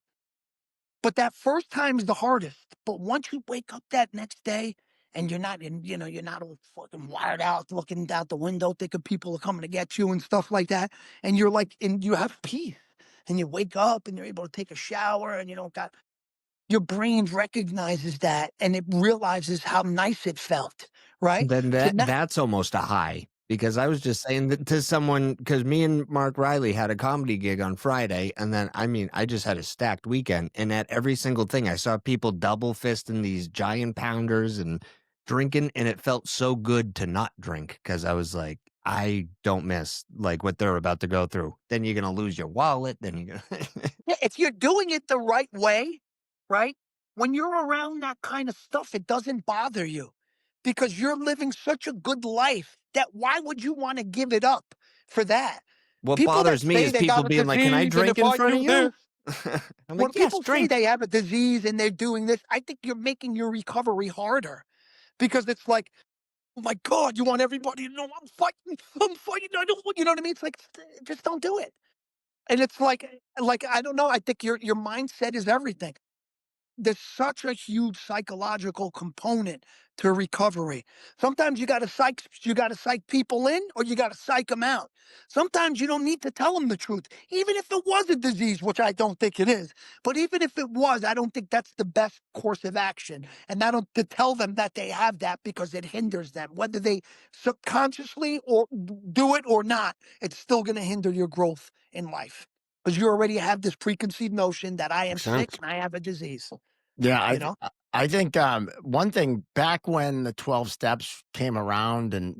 But that first time is the hardest. But once you wake up that next day and you're not all fucking wired out looking out the window thinking people are coming to get you and stuff like that, and you have peace, and you wake up and you're able to take a shower, and you don't got your brain recognizes that, and it realizes how nice it felt, right? Then So now, that's almost a high, because I was just saying that to someone, because me and Mark Riley had a comedy gig on Friday, and then I just had a stacked weekend, and at every single thing I saw people double fisting these giant pounders and drinking, and it felt so good to not drink, because I was like, I don't miss like what they're about to go through. Then you're gonna lose your wallet. Then you're gonna yeah, if you're doing it the right way, right? When you're around that kind of stuff, it doesn't bother you, because you're living such a good life that why would you want to give it up for that? what People that bothers me say is they people got a being like, "Can I disease, and drink if in I front of do this, you?" I'm when like, "Yes, people say drink." they have a disease and they're doing this, I think you're making your recovery harder, because it's like, oh my God, you want everybody to know I'm fighting. I don't, you know what I mean? It's like, just don't do it. And it's like I don't know. I think your mindset is everything. There's such a huge psychological component to recovery. Sometimes you got to psych people in, or you got to psych them out. Sometimes you don't need to tell them the truth, even if it was a disease, which I don't think it is. But even if it was, I don't think that's the best course of action. And I don't to tell them that they have that, because it hinders them, whether they subconsciously or do it or not. It's still going to hinder your growth in life, because you already have this preconceived notion that I am Makes sick sense. and I have a disease. Yeah, You know? I think one thing back when the 12 steps came around, and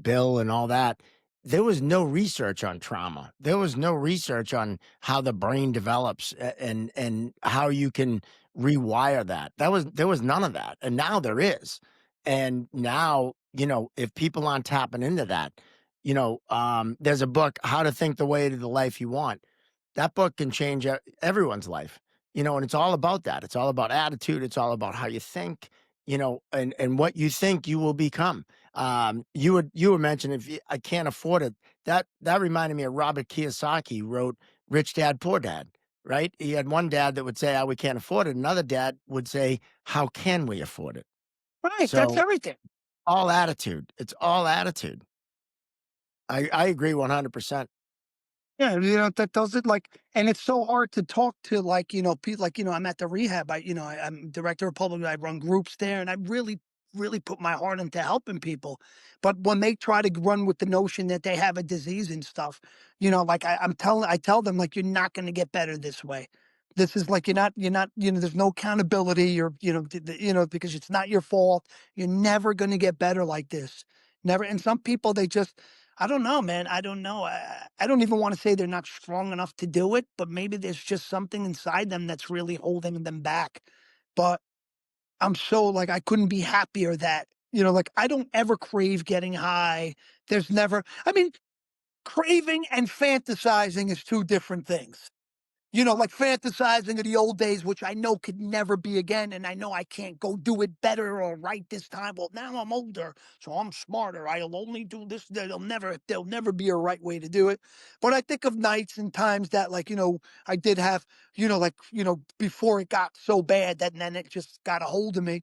Bill and all that, there was no research on trauma. There was no research on how the brain develops, and how you can rewire that. There was none of that, and now there is. And now, if people aren't tapping into that, there's a book, How to Think the Way to the Life You Want. That book can change everyone's life. And it's all about that. It's all about attitude. It's all about how you think, and what you think you will become. You were mentioning, I can't afford it. That reminded me of Robert Kiyosaki, who wrote Rich Dad, Poor Dad, right? He had one dad that would say, "Oh, we can't afford it." Another dad would say, "How can we afford it?" Right. That's So everything. all attitude. It's all attitude. I agree 100%. Yeah, that does it and it's so hard to talk to people I'm at the rehab. I'm director of public, I run groups there, and I really, really put my heart into helping people. But when they try to run with the notion that they have a disease and stuff, I tell them you're not going to get better this way. This is you're not, there's no accountability. Because it's not your fault. You're never going to get better like this. Never. And some people, they just, I don't know, man. I don't know. I don't even want to say they're not strong enough to do it, but maybe there's just something inside them that's really holding them back. But I'm so I couldn't be happier that, I don't ever crave getting high. There's never, I mean, craving and fantasizing is two different things. Fantasizing of the old days, which I know could never be again, and I know I can't go do it better or right this time. Well, now I'm older, so I'm smarter. I'll only do this. There'll never be a right way to do it. But I think of nights and times that, I did have, before it got so bad that and then it just got a hold of me.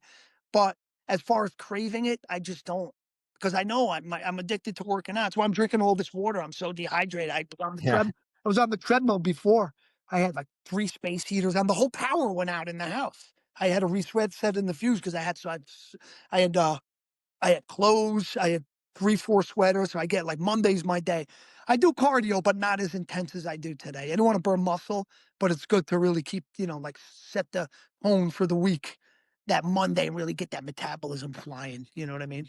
But as far as craving it, I just don't. Because I know I'm addicted to working out. That's why I'm drinking all this water. I'm so dehydrated. Yeah. I was on the treadmill before. I had 3 space heaters and the whole power went out in the house. I had a set in the fuse because I had, I had clothes, I had 3, 4 sweaters. So I get Monday's my day. I do cardio, but not as intense as I do today. I don't want to burn muscle, but it's good to really keep, set the tone for the week. That Monday and really get that metabolism flying. You know what I mean?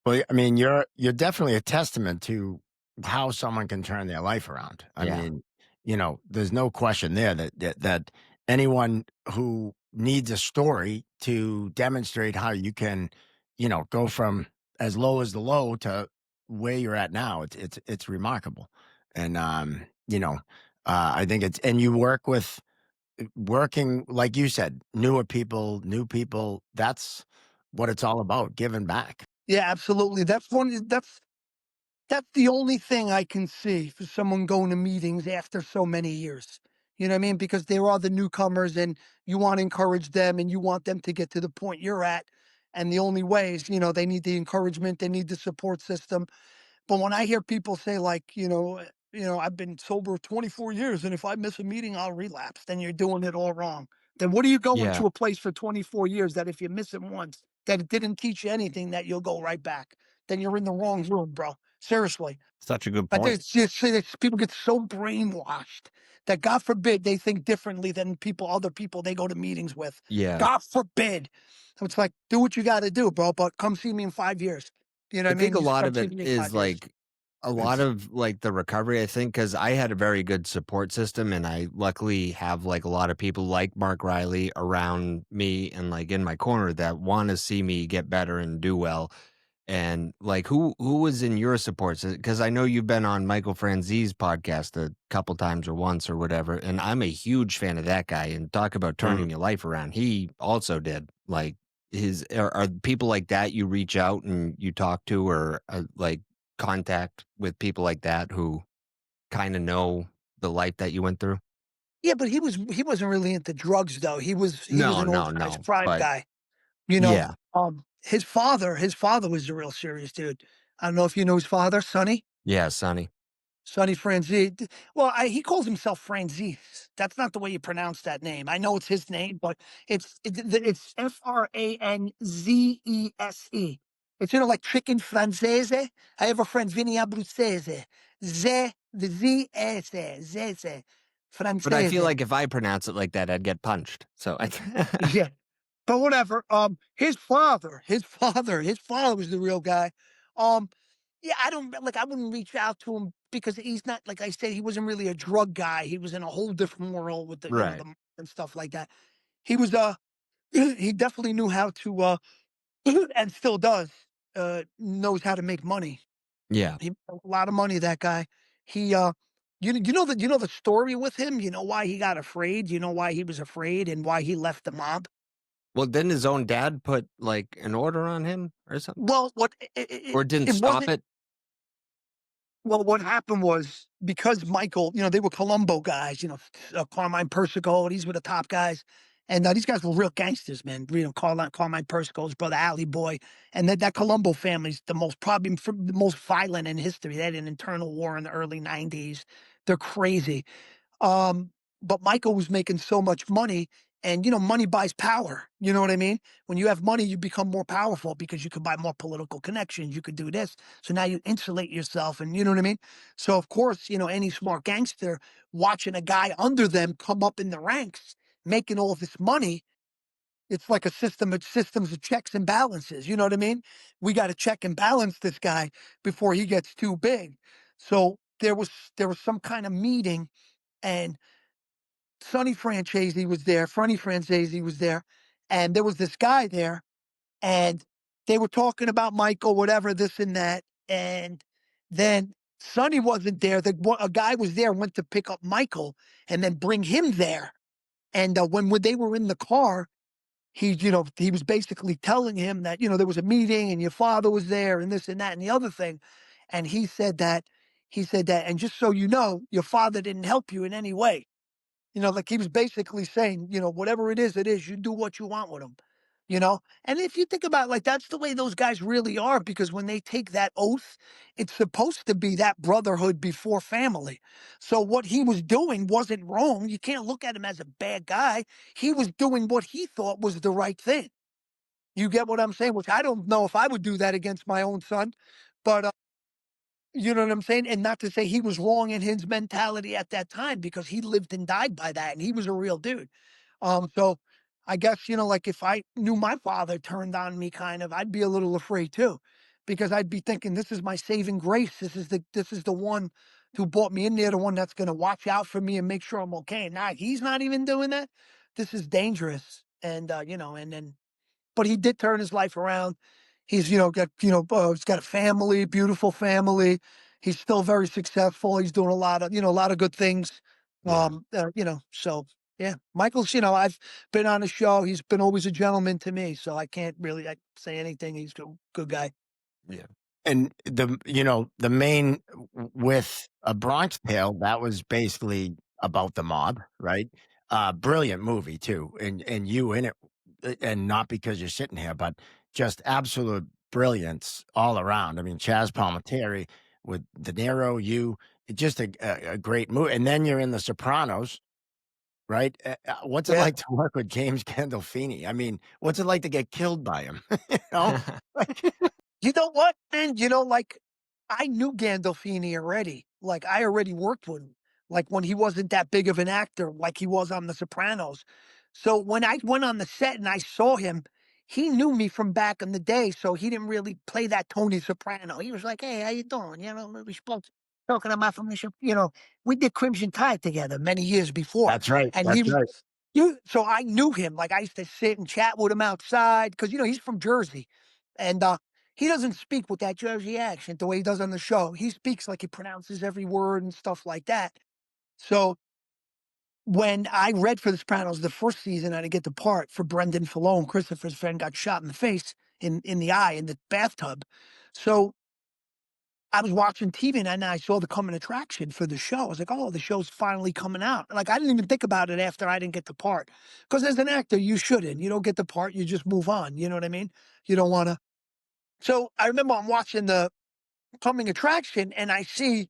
Well, I mean, you're definitely a testament to how someone can turn their life around. I Yeah. mean, there's no question there that anyone who needs a story to demonstrate how you can, go from as low as the low to where you're at now, it's remarkable. And I think and you working like you said, newer people, new people. That's what it's all about, giving back. Yeah, absolutely. That's the only thing I can see for someone going to meetings after so many years. You know what I mean? Because there are the newcomers and you want to encourage them and you want them to get to the point you're at. And the only way is, they need the encouragement, they need the support system. But when I hear people say I've been sober 24 years and if I miss a meeting, I'll relapse, then you're doing it all wrong. Then what are you going Yeah. to a place for 24 years that if you miss it once, that it didn't teach you anything, that you'll go right back? Then you're in the wrong room, bro. Seriously. Such a good But point. there's just people get so brainwashed that God forbid they think differently than other people they go to meetings with. Yeah. God forbid. So it's do what you got to do, bro. But come see me in 5 years. You know I what I mean? think a Just lot come of see it me in is 5 years. a lot of the recovery, I think, because I had a very good support system and I luckily have a lot of people like Mark Riley around me and in my corner that want to see me get better and do well. And who was in your supports? Because I know you've been on Michael Franzese's podcast a couple times or once or whatever, and I'm a huge fan of that guy. And talk about turning your life around. He also did are people like that you reach out and you talk to, or contact with people like that who kind of know the life that you went through? Yeah, but he wasn't really into drugs though. He was No, an no, organized no. crime But guy. yeah, His father was the real serious dude. I don't know if you know his father, Sonny. yeah, Sonny. Sonny Franzese. Well, he calls himself Franzese. That's not the way you pronounce that name. I know it's his name, but it's Franzese. It's like chicken francese. I have a friend Vinny Abruzzese. The Z S Zese But I feel Francese. like if I pronounce it like that, I'd get punched. So Yeah. But whatever. His father was the real guy. Um, yeah, I don't I wouldn't reach out to him because he's not, like I said, he wasn't really a drug guy. He was in a whole different world with right. the and stuff like that. He was he definitely knew how to and still does knows how to make money. Yeah. He made a lot of money, that guy. He you know the story with him. You know why he got afraid. You know why he was afraid and why he left the mob. Well, didn't his own dad put an order on him or something? Well, Or didn't it stop wasn't. it? Well, what happened was because Michael, they were Colombo guys, Carmine Persico, these were the top guys. And these guys were real gangsters, man. Carmine Persico, his brother Alley Boy. And that Colombo family's probably the most violent in history. They had an internal war in the early 90s. They're crazy. But Michael was making so much money, and money buys power. You know what I mean? When you have money, you become more powerful because you can buy more political connections. You could do this. So now you insulate yourself, and you know what I mean? So of course, any smart gangster watching a guy under them come up in the ranks, making all this money, it's like a system of systems of checks and balances. You know what I mean? We got to check and balance this guy before he gets too big. So there was some kind of meeting, and Funny Francese was there, and there was this guy there, and they were talking about Michael, whatever, this and that, and then Sonny wasn't there. A guy was there, went to pick up Michael and then bring him there. And when they were in the car, he was basically telling him that there was a meeting and your father was there and this and that and the other thing, and he said that, and just so you know, your father didn't help you in any way. Like he was basically saying, whatever it is, you do what you want with them. And if you think about it, like, that's the way those guys really are, because when they take that oath, it's supposed to be that brotherhood before family. So what he was doing wasn't wrong. You can't look at him as a bad guy. He was doing what he thought was the right thing. You get what I'm saying? Which I don't know if I would do that against my own son, but you know what I'm saying? And not to say he was wrong in his mentality at that time, because he lived and died by that, and he was a real dude. So I guess, like, if I knew my father turned on me, kind of, I'd be a little afraid too, because I'd be thinking, this is my saving grace. This is the one who brought me in there, the one that's going to watch out for me and make sure I'm okay. Now he's not even doing that. This is dangerous. And, and then but he did turn his life around. He's got a family, beautiful family. He's still very successful. He's doing a lot of good things. Yeah. So yeah, Michael's, I've been on his show. He's been always a gentleman to me, so I can't really say anything. He's a good guy. Yeah. And the main with A Bronx Tale, that was basically about the mob, right? Brilliant movie too, and you in it, and not because you're sitting here, but just absolute brilliance all around. I mean, Chaz Palminteri with De Niro, just a great movie. And then you're in The Sopranos, right? What's it Yeah. like to work with James Gandolfini? I mean, what's it like to get killed by him? You know, like, You know what, man? Like, I knew Gandolfini already. Like, I already worked with him. Like, when he wasn't that big of an actor, like he was on The Sopranos. So when I went on the set and I saw him, he knew me from back in the day. So he didn't really play that Tony Soprano. He was like, "Hey, how you doing? We spoke talking about from the show. We did Crimson Tide together many years before, that's right. and That's right. so I knew him. Like, I used to sit and chat with him outside because he's from Jersey, and he doesn't speak with that Jersey accent the way he does on the show. He speaks like he pronounces every word and stuff like that. So when I read for The Sopranos the first season, I didn't get the part for Brendan Falone. Christopher's friend got shot in the face, in the eye, in the bathtub. So I was watching TV, and I saw the coming attraction for the show. I was like, "Oh, the show's finally coming out." Like, I didn't even think about it after I didn't get the part, because as an actor, you shouldn't. You don't get the part, you just move on. You know what I mean? You don't want to. So I remember I'm watching the coming attraction, and I see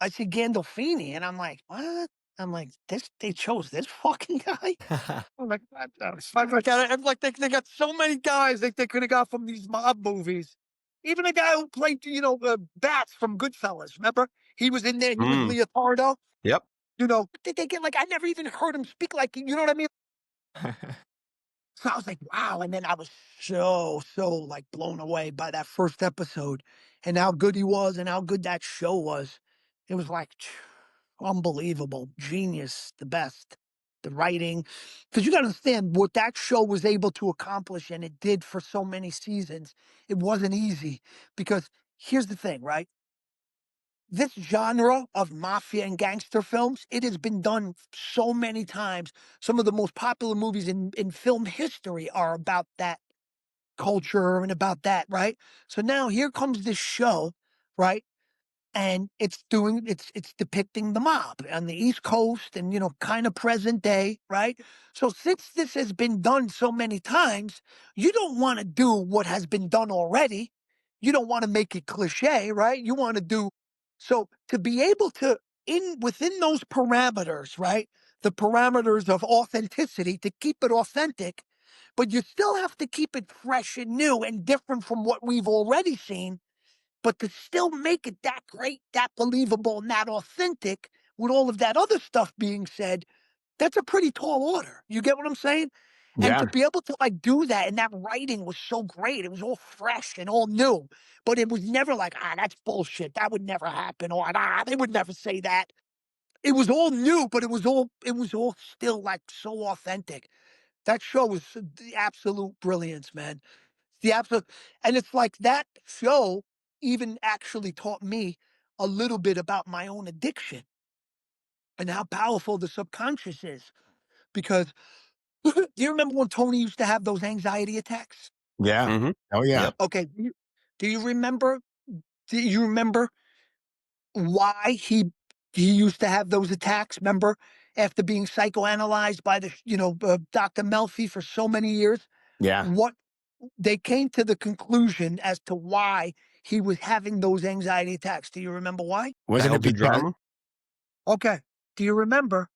Gandolfini, and I'm like, "What?" I'm like, they chose this fucking guy? I'm like, "What the fuck?" I'm like, they got so many guys that they could have got from these mob movies. Even a guy who played, Bats from Goodfellas, remember? He was in there, he was Mm, Leotardo. yep. Did they get, like, I never even heard him speak, like, you know what I mean? So I was like, wow. And then I was so like blown away by that first episode and how good he was and how good that show was. It was like unbelievable, genius, the best. The writing, because you got to understand what that show was able to accomplish, and it did for so many seasons. It wasn't easy, because here's the thing, right? This genre of mafia and gangster films, it has been done so many times. Some of the most popular movies in film history are about that culture and about that, right? So now here comes this show, right? And it's depicting the mob on the East Coast and, kind of present day, right? So since this has been done so many times, you don't want to do what has been done already. You don't want to make it cliche, right? You want to do so, to be able to within those parameters, right? The parameters of authenticity to keep it authentic, but you still have to keep it fresh and new and different from what we've already seen, but to still make it that great, that believable, and that authentic with all of that other stuff being said, that's a pretty tall order. You get what I'm saying? And Yeah. to be able to like do that, and that writing was so great. It was all fresh and all new, but it was never like, that's bullshit. That would never happen. Or they would never say that. It was all new, but it was all still like so authentic. That show was the absolute brilliance, man. The absolute, and it's like that show even actually taught me a little bit about my own addiction and how powerful the subconscious is. Because do you remember when Tony used to have those anxiety attacks? Yeah. Mhm. Oh, yeah. Yep. Okay, do you remember? Do you remember why he used to have those attacks? Remember, after being psychoanalyzed by the Dr. Melfi for so many years, Yeah. what they came to the conclusion as to why he was having those anxiety attacks. Do you remember why? Wasn't it Childhood because drama? Okay. Do you remember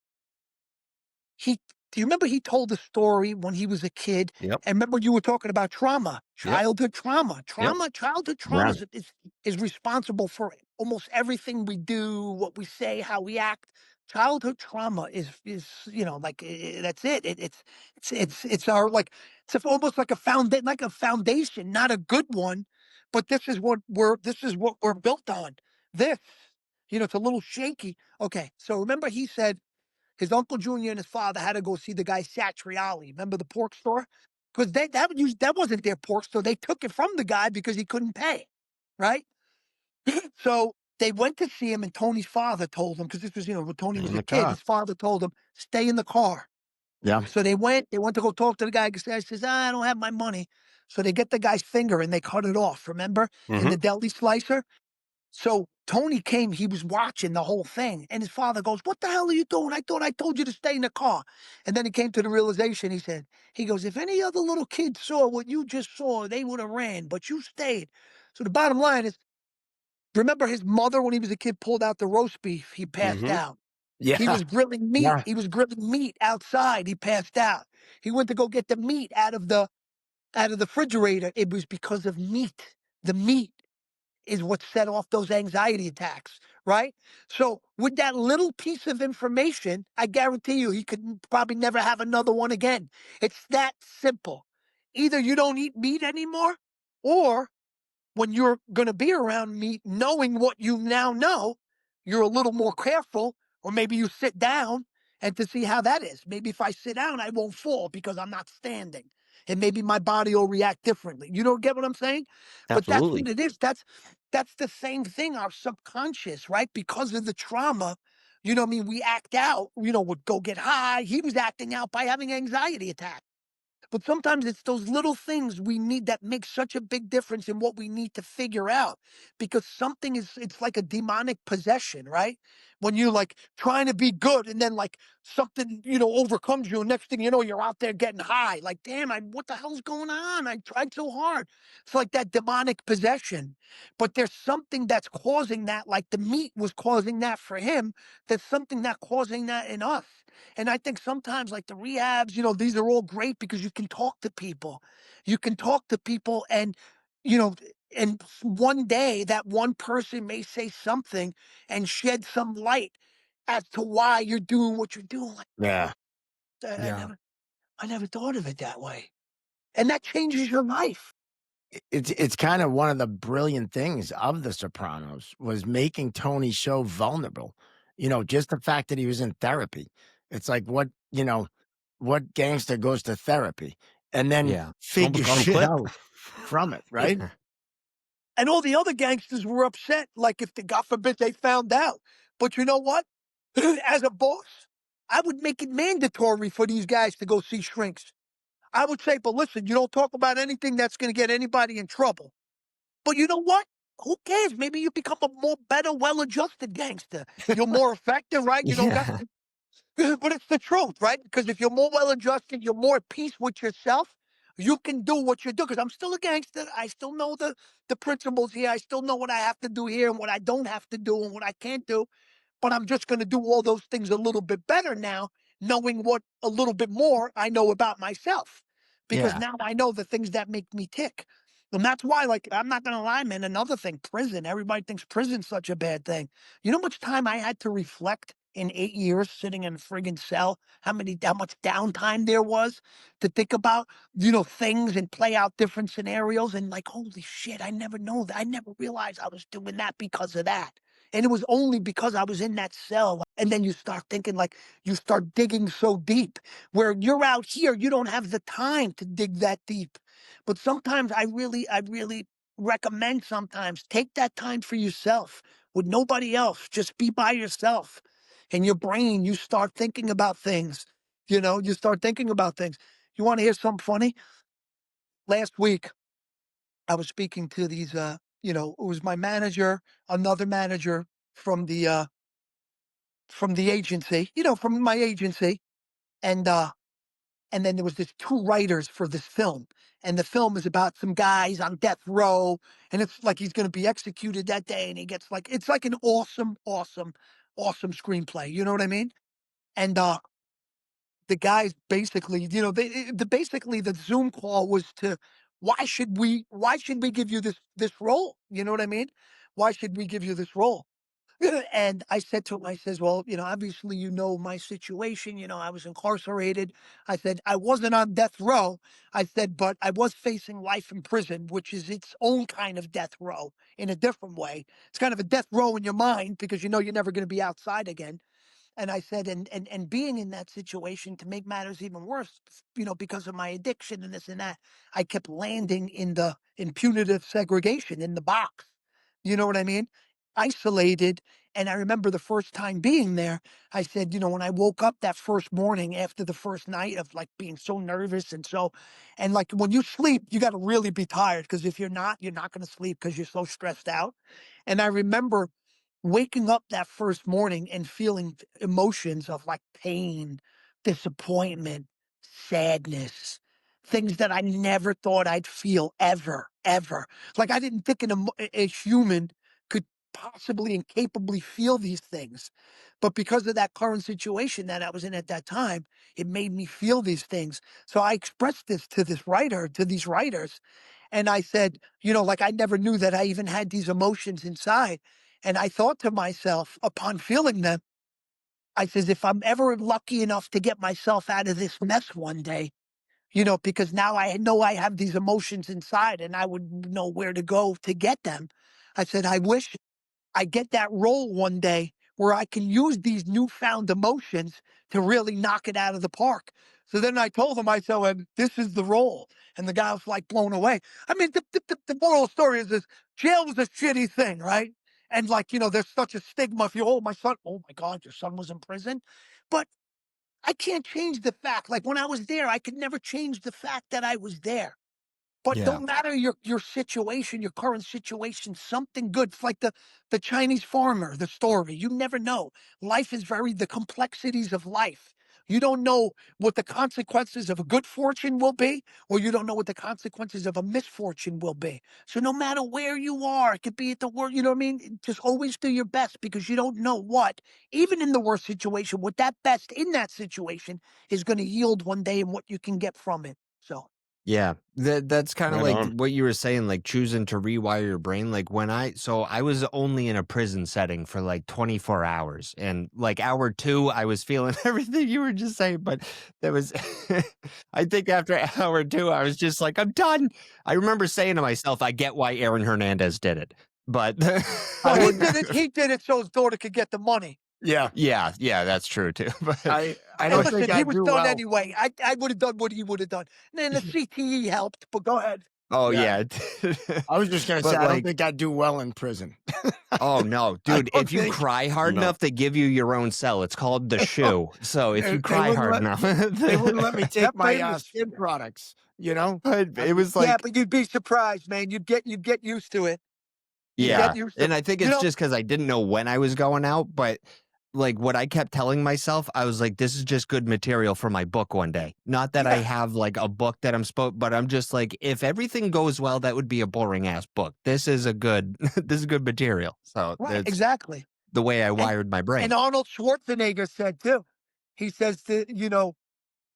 he do you remember he told a story when he was a kid? Yep. And remember you were talking about trauma, Yep. childhood trauma. Yep. Childhood trauma Yeah. is responsible for almost everything we do, what we say, how we act. Childhood trauma is like that's it. It's our like almost like a foundation, not a good one, but this is what we're built on. This, it's a little shaky. Okay, so remember he said his Uncle Junior and his father had to go see the guy Satriali. Remember the pork store? Because that wasn't their pork store. They took it from the guy because he couldn't pay, right? So they went to see him, and Tony's father told him, because this was, when Tony was In a the kid, car. his father told him, stay in the car. Yeah. So they went to go talk to the guy. The guy says, I don't have my money. So they get the guy's finger and they cut it off, remember? In Mhm. the deli slicer. So Tony came, he was watching the whole thing, and his father goes, what the hell are you doing? I thought I told you to stay in the car. And then he came to the realization, he goes, if any other little kid saw what you just saw, they would have ran, but you stayed. So the bottom line is, remember his mother when he was a kid pulled out the roast beef, he passed Mhm. out. He Yeah. was grilling meat. Yeah. He was grilling meat outside. He passed out. He went to go get the meat out of the refrigerator. It was because of meat. The meat is what set off those anxiety attacks, right? So with that little piece of information, I guarantee you he could probably never have another one again. It's that simple. Either you don't eat meat anymore, or when you're going to be around meat, knowing what you now know, you're a little more careful, or maybe you sit down and to see how that is. Maybe if I sit down, I won't fall because I'm not standing. And maybe my body will react differently. You don't get what I'm saying? But that's Absolutely. what it is. That's the same thing, our subconscious, right? Because of the trauma, what I mean, we act out, would go get high. He was acting out by having anxiety attacks. But sometimes it's those little things we need that make such a big difference in what we need to figure out, because it's like a demonic possession, right? When you're like trying to be good and then like something, overcomes you. And next thing you know, you're out there getting high. Like, damn, what the hell's going on? I tried so hard. It's like that demonic possession. But there's something that's causing that, like the meat was causing that for him. There's something that causing that in us. And I think sometimes, like the rehabs, these are all great because you can talk to people. You can talk to people, and, you know, and one day that one person may say something and shed some light as to why you're doing what you're doing. Like, Yeah. I Yeah. never thought of it that way. And that changes your life. It's kind of one of the brilliant things of The Sopranos was making Tony so vulnerable. Just the fact that he was in therapy. It's like what gangster goes to therapy and then Yeah. figure Almost got him shit clipped. out from it, right? And all the other gangsters were upset, like if God forbid they found out. But you know what? As a boss, I would make it mandatory for these guys to go see shrinks. I would say, but listen, you don't talk about anything that's going to get anybody in trouble. But you know what? Who cares? Maybe you become a more better, well-adjusted gangster. You're more effective, right? You don't got, Yeah. but it's the truth, right? Because if you're more well-adjusted, you're more at peace with yourself. You can do what you do. Because I'm still a gangster. I still know the principles here. I still know what I have to do here and what I don't have to do and what I can't do. but I'm just going to do all those things a little bit better now, knowing what a little bit more I know about myself. Because Yeah. now I know the things that make me tick. And that's why, like, I'm not going to lie, man. Another thing, prison. Everybody thinks prison's such a bad thing. You know how much time I had to reflect in 8 years sitting in a friggin' cell? How much downtime there was to think about, things and play out different scenarios, and like, holy shit, I never know that. I never realized I was doing that because of that. And it was only because I was in that cell. And then you start thinking, like, you start digging so deep where you're out here, you don't have the time to dig that deep. But sometimes I really recommend sometimes take that time for yourself with nobody else. Just be by yourself. And your brain, you start thinking about things. You start thinking about things. You want to hear something funny? Last week, I was speaking to these, it was my manager, another manager from the agency, from my agency, and then there was this two writers for this film, and the film is about some guys on death row, and it's like he's going to be executed that day, and he gets like it's like an awesome, awesome, awesome screenplay. You know what I mean? And the guys basically, basically the Zoom call was to why should we give you this role? You know what I mean? Why should we give you this role? And I said to him, I says, well, obviously, my situation, I was incarcerated. I said, I wasn't on death row. I said, but I was facing life in prison, which is its own kind of death row in a different way. It's kind of a death row in your mind because you're never going to be outside again. And I said, and being in that situation, to make matters even worse, because of my addiction and this and that, I kept landing in punitive segregation in the box. You know what I mean? Isolated. And I remember the first time being there, I said, when I woke up that first morning after the first night of like being so nervous and like when you sleep, you got to really be tired, because if you're not going to sleep because you're so stressed out. And I remember waking up that first morning and feeling emotions of like pain, disappointment, sadness, things that I never thought I'd feel ever, ever. Like I didn't think a human could possibly and capably feel these things. But because of that current situation that I was in at that time, it made me feel these things. So I expressed this to these writers, and I said, like I never knew that I even had these emotions inside. And I thought to myself, upon feeling them, I says, if I'm ever lucky enough to get myself out of this mess one day, because now I know I have these emotions inside and I would know where to go to get them. I said, I wish I get that role one day where I can use these newfound emotions to really knock it out of the park. So then I told him, I said, well, this is the role. And the guy was like blown away. I mean, the moral of the story is this: jail was a shitty thing, right? And like, there's such a stigma if you, oh, my son, oh my God, your son was in prison. But I can't change the fact, like when I was there, I could never change the fact that I was there. But Yeah. don't matter your situation, your current situation, something good. It's like the Chinese farmer, the story. You never know. Life is the complexities of life. You don't know what the consequences of a good fortune will be, or you don't know what the consequences of a misfortune will be. So no matter where you are, it could be at the worst, you know what I mean? Just always do your best, because you don't know what, even in the worst situation, what that best in that situation is going to yield one day and what you can get from it. So. Yeah, that's kind of Right like on. what you were saying, like choosing to rewire your brain. Like I was only in a prison setting for like 24 hours, and like hour 2, I was feeling everything you were just saying. But there was, I think after hour 2, I was just like, I'm done. I remember saying to myself, I get why Aaron Hernandez did it, but Well, he did it so his daughter could get the money. Yeah. yeah, that's true too. But I And don't listen, think he I'd was do done well. anyway. I would have done what he would have done. And then the CTE helped, but go ahead. oh Yeah. yeah, I was just gonna say, but I don't like. think I'd do well in prison. Oh no, I dude! don't If you think- cry hard No. enough, they give you your own cell. It's called the shoe. So if They- you they cry wouldn't hard let- enough, They wouldn't let me take That my pain was- skin products. You know, It was Yeah, like, but you'd be surprised, man. You'd get used to it. yeah, get used to and it. I think You it's know- just because I didn't know when I was going out. But like what I kept telling myself, I was like, this is just good material for my book one day. Not that I Yeah. have like a book that but I'm just like, if everything goes well, that would be a boring ass book. This is a good, this is good material. So Right, it's exactly. the way I wired my brain. And Arnold Schwarzenegger said too. He says that,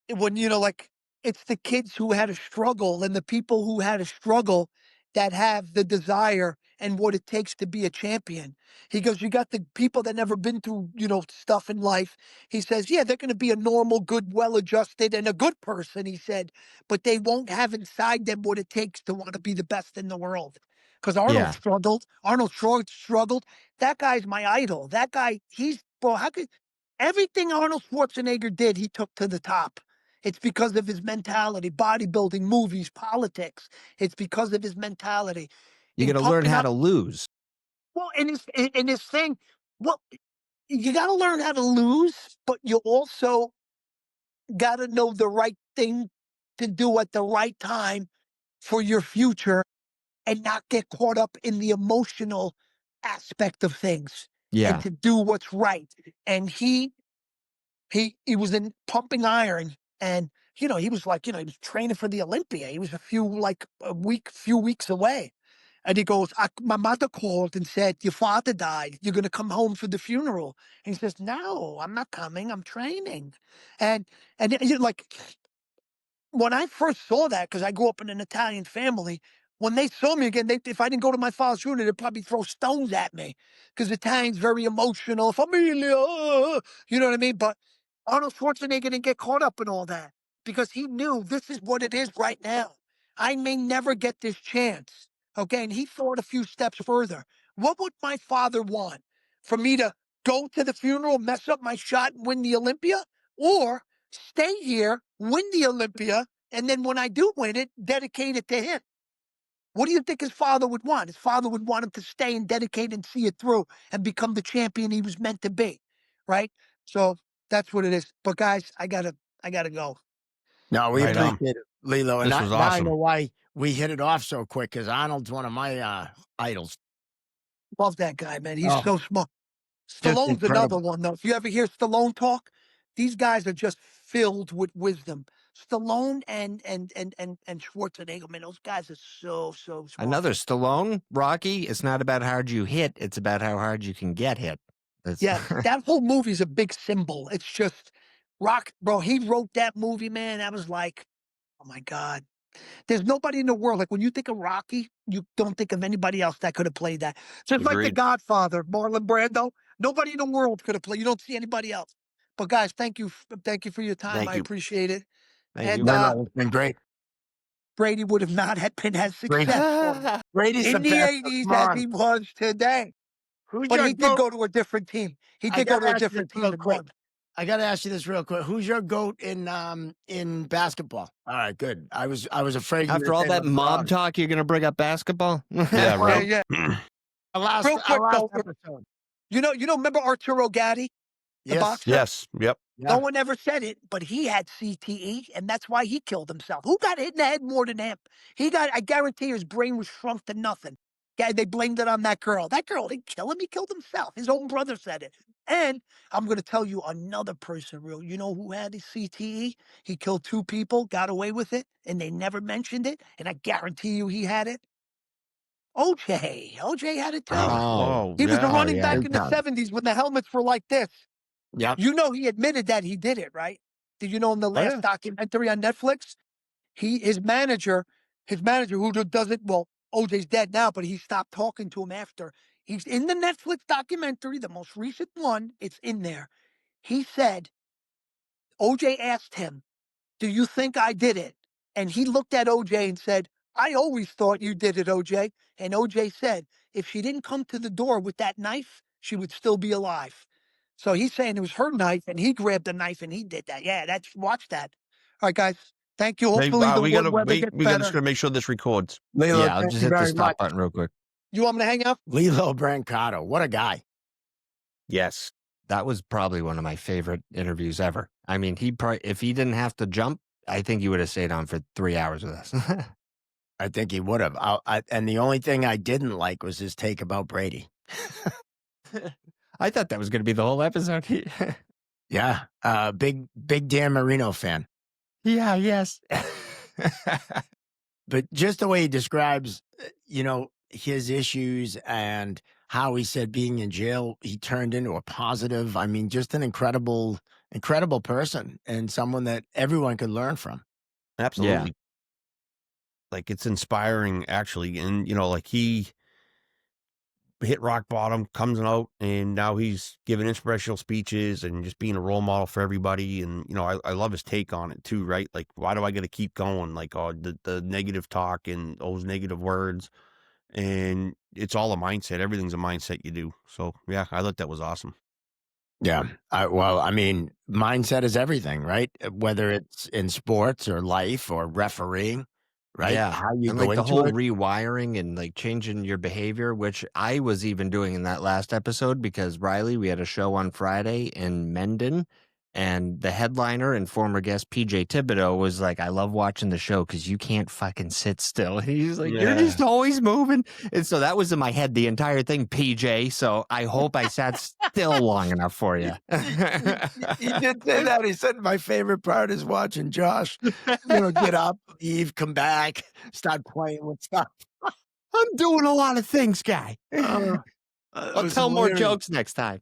when, like, it's the kids who had a struggle and the people who had a struggle that have the desire and what it takes to be a champion. He goes, you got the people that never been through, stuff in life. He says, yeah, they're going to be a normal, good, well-adjusted and a good person, he said, but they won't have inside them what it takes to want to be the best in the world. Because Arnold Yeah. struggled. Arnold struggled. That guy's my idol. That guy, how could, everything Arnold Schwarzenegger did, he took to the top. It's because of his mentality, bodybuilding, movies, politics. It's because of his mentality. You In got to learn pumping how up- to lose. Well, in his thing, well, you got to learn how to lose, but you also got to know the right thing to do at the right time for your future and not get caught up in the emotional aspect of things Yeah. and to do what's right. And he was in pumping iron, and he was like, he was training for the Olympia. He was a few weeks away. And he goes, my mother called and said, your father died. You're going to come home for the funeral. And he says, no, I'm not coming. I'm training. And like, when I first saw that, because I grew up in an Italian family, when they saw me again, if I didn't go to my father's funeral, they'd probably throw stones at me, because Italians very emotional, familia, you know what I mean? But Arnold Schwarzenegger didn't get caught up in all that, because he knew this is what it is right now. I may never get this chance, okay? And he thought a few steps further. What would my father want? For me to go to the funeral, mess up my shot, and win the Olympia? Or stay here, win the Olympia, and then when I do win it, dedicate it to him? What do you think his father would want? His father would want him to stay and dedicate and see it through and become the champion he was meant to be, right? So that's what it is. But guys, I gotta go. No, we Right on. appreciate it, Lilo. And This was now I awesome. know why we hit it off so quick, because Arnold's one of my idols. Love that guy, man. He's Oh, so smart. just Stallone's another incredible. one, though. If you ever hear Stallone talk, these guys are just filled with wisdom. Stallone and Schwarzenegger, man, those guys are so smart. Another Stallone, Rocky, it's not about how hard you hit. It's about how hard you can get hit. Yeah, that whole movie's a big symbol. It's just bro, he wrote that movie, man. That was like, oh my God. There's nobody in the world. Like, when you think of Rocky, you don't think of anybody else that could have played that. Just like The Agreed. Godfather, Marlon Brando. Nobody in the world could have played. You don't see anybody else. But guys, thank you for your time. Thank I you. appreciate it. Thank And you. No, it's been great. Brady would have not had been as Brady- successful Brady's the in the best. 80s Come as on. he was today. Who's But your he did goat? go to a different team. He I did go gotta to a ask you different this team real and quick. won. I got to ask you this real quick. Who's your goat in basketball? All right, good. I was afraid. After all that mob talk, you're going to bring up basketball? Yeah, Yeah, right. yeah. Our Real quick, last though, episode. remember Arturo Gatti, the Yes. boxer? Yes. Yep. Yeah. No one ever said it, but he had CTE, and that's why he killed himself. Who got hit in the head more than him? I guarantee his brain was shrunk to nothing. Yeah, they blamed it on that girl. That girl didn't kill him. He killed himself. His own brother said it. And I'm going to tell you another person, you know who had his CTE? He killed 2 people, got away with it, and they never mentioned it. And I guarantee you he had it. OJ. OJ had it too. Oh, He was the yeah. running yeah. back in the 70s when the helmets were like this. Yep. You know he admitted that he did it, right? Did you know in the last yeah. documentary on Netflix, his manager who does it, well, OJ's dead now, but he stopped talking to him after. He's in the Netflix documentary, the most recent one, it's in there. He said, OJ asked him, do you think I did it? And he looked at OJ and said, I always thought you did it, OJ. And OJ said, if she didn't come to the door with that knife, she would still be alive. So he's saying it was her knife, and he grabbed the knife and he did that. Yeah, watch that. All right, guys. Thank you. Hey, Hopefully the we gotta weather wait. gets We gotta better. just gotta make sure this records. Lilo, Yeah, I'll thank just you hit the very stop much. button real quick. You want me to hang up? Lillo Brancato. What a guy. Yes. That was probably one of my favorite interviews ever. I mean, if he didn't have to jump, I think he would have stayed on for 3 hours with us. I think he would have. And the only thing I didn't like was his take about Brady. I thought that was going to be the whole episode. Yeah. Big Dan Marino fan. Yeah, yes. But just the way he describes, his issues and how he said being in jail, he turned into a positive. I mean, just an incredible person and someone that everyone could learn from. Absolutely. Like, it's inspiring, actually. And, like, he hit rock bottom, comes out, and now he's giving inspirational speeches and just being a role model for everybody. And, I love his take on it too, right? Like, why do I got to keep going? Like, the negative talk and those negative words. And it's all a mindset. Everything's a mindset you do. So, yeah, I thought that was awesome. Yeah. Well, I mean, mindset is everything, right? Whether it's in sports or life or refereeing, right? Yeah. How you And go like the into whole it. rewiring and like changing your behavior, which I was even doing in that last episode because Riley, we had a show on Friday in Mendon. And the headliner and former guest PJ Thibodeau was like, I love watching the show because you can't fucking sit still. And he's like, you're just always moving. And so that was in my head the entire thing, PJ. So I hope I sat still long enough for you. He did say that. He said, my favorite part is watching Josh, get up, leave, come back, start playing with stuff. I'm doing a lot of things, guy. I'll tell more jokes next time.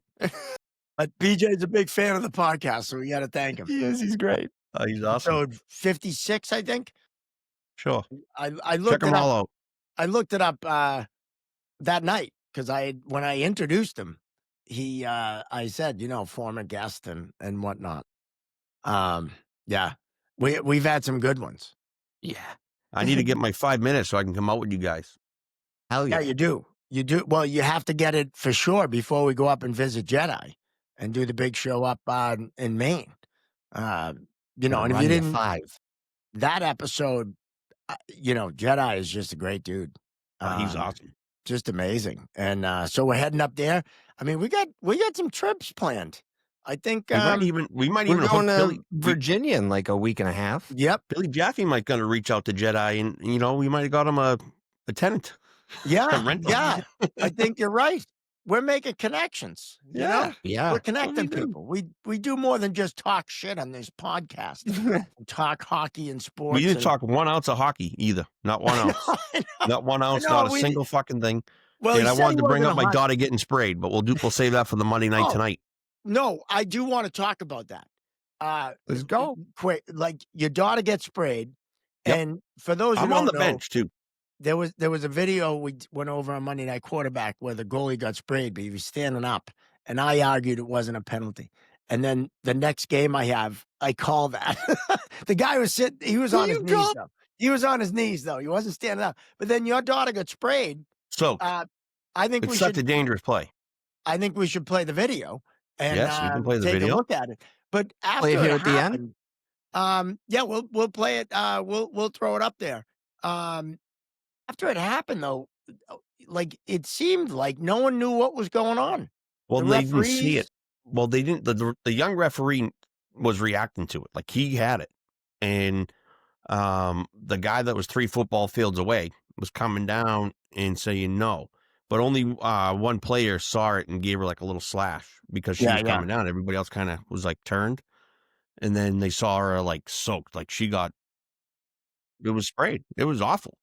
But BJ's a big fan of the podcast, so we got to thank him. He is. He's great. He's awesome. Episode 56, I think. Sure. I Check looked them it all up. out. I looked it up that night because when I introduced him, I said, former guest and whatnot. Yeah, we've had some good ones. Yeah. I need to get my 5 minutes so I can come out with you guys. Hell Yeah, yeah. you do. You do. Well, you have to get it for sure before we go up and visit Jedi and do the big show up in Maine. And if you didn't, 5. that episode, Jedi is just a great dude. He's awesome. Just amazing. And so we're heading up there. I mean, we got some trips planned. I think we might even We're going hook to Virginia in like a week and a half. Yep. Billy Jaffe might gonna reach out to Jedi, and we might have got him a tenant. Yeah, rental. yeah. I think you're right. We're making connections. Yeah. We're connecting do. people. We do more than just talk shit on this podcast. We talk hockey and sports. We didn't talk 1 ounce of hockey either. Not 1 ounce. Not 1 ounce. Not a single fucking thing. Well, and I wanted to bring up my daughter. daughter getting sprayed, but we'll save that for the Monday night tonight. No, I do want to talk about that. Let's go. Quick, like your daughter gets sprayed, Yep. and for those who I'm don't on the know, bench too. there was a video we went over on Monday Night Quarterback where the goalie got sprayed, but he was standing up, and I argued it wasn't a penalty. And then the next game I call that. The guy was sitting, he was on his knees though. He was on his knees though. He wasn't standing up. But then your daughter got sprayed. So I think it's such a dangerous play. I think we should play the video and Yes, we can play the take video. a look at it. But after Play it here it at the happened, yeah, we'll play it. We'll throw it up there. After it happened, though, like it seemed like no one knew what was going on. Well, The they didn't see referees- it. Well, they didn't. The young referee was reacting to it, like he had it, and the guy that was 3 football fields away was coming down and saying no, but only one player saw it and gave her like a little slash because she was coming down. Everybody else kind of was like turned, and then they saw her like soaked, like it was sprayed. It was awful.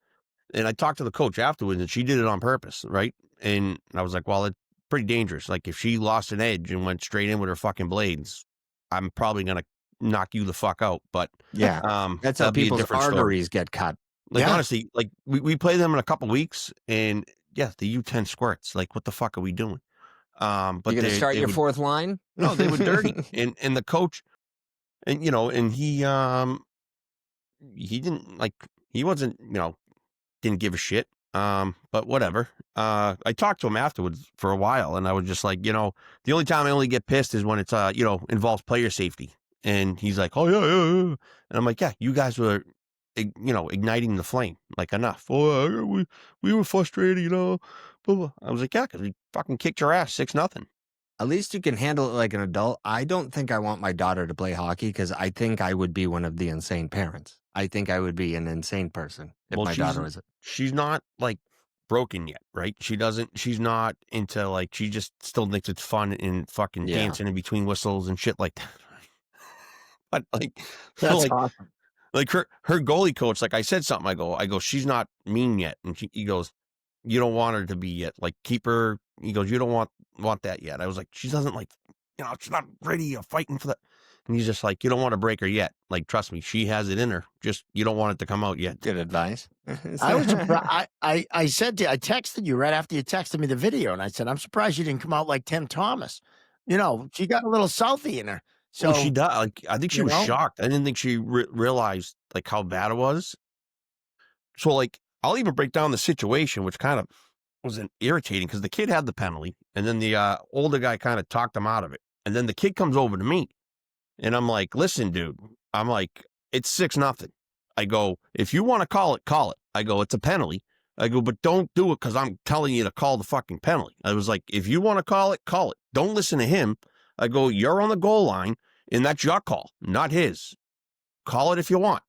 And I talked to the coach afterwards, and she did it on purpose, right? And I was like, well, it's pretty dangerous. Like, if she lost an edge and went straight in with her fucking blades, I'm probably going to knock you the fuck out. But Yeah. That's how that'd be a people's different story. arteries get cut. Like, honestly, like, we play them in a couple weeks, and, yeah, the U10 squirts. Like, what the fuck are we doing? But you going to start your fourth line? No, they were dirty. And the coach, and, and he didn't, like, he wasn't, didn't give a shit. But whatever. I talked to him afterwards for a while, and I was just like, the only time I only get pissed is when it's involves player safety. And he's like, oh yeah. And I'm like, yeah, you guys were igniting the flame. Like, enough. Oh, we were frustrated, blah, blah. I was like, yeah, because we fucking kicked your ass 6-0. At least you can handle it like an adult. I don't think I want my daughter to play hockey because I think I would be one of the insane parents. I think I would be an insane person if my daughter was. She's not like broken yet, right? She's not into, like, she just still thinks it's fun and fucking dancing in between whistles and shit like that. But like, that's awesome. Like her goalie coach, like I said something, I go, she's not mean yet. And he goes, you don't want her to be yet. Like, keep her, He goes, you don't want that yet. I was like, she doesn't like, she's not ready or fighting for that. And he's just like, you don't want to break her yet. Like, trust me, she has it in her. Just, you don't want it to come out yet. Good advice. I was surprised. I said to you, I texted you right after you texted me the video, and I said, I'm surprised you didn't come out like Tim Thomas. She got a little Southie in her. So Well, she does. Like, I think she was know? shocked. I didn't think she realized like how bad it was. So like, I'll even break down the situation, which kind of was irritating because the kid had the penalty, and then the older guy kind of talked him out of it, and then the kid comes over to me, and I'm like, listen, dude, I'm like, it's 6-0. I go, if you want to call it, call it. I go, it's a penalty. I go, but don't do it because I'm telling you to call the fucking penalty. I was like, if you want to call it, call it. Don't listen to him. I go, you're on the goal line, and that's your call, not his. Call it if you want.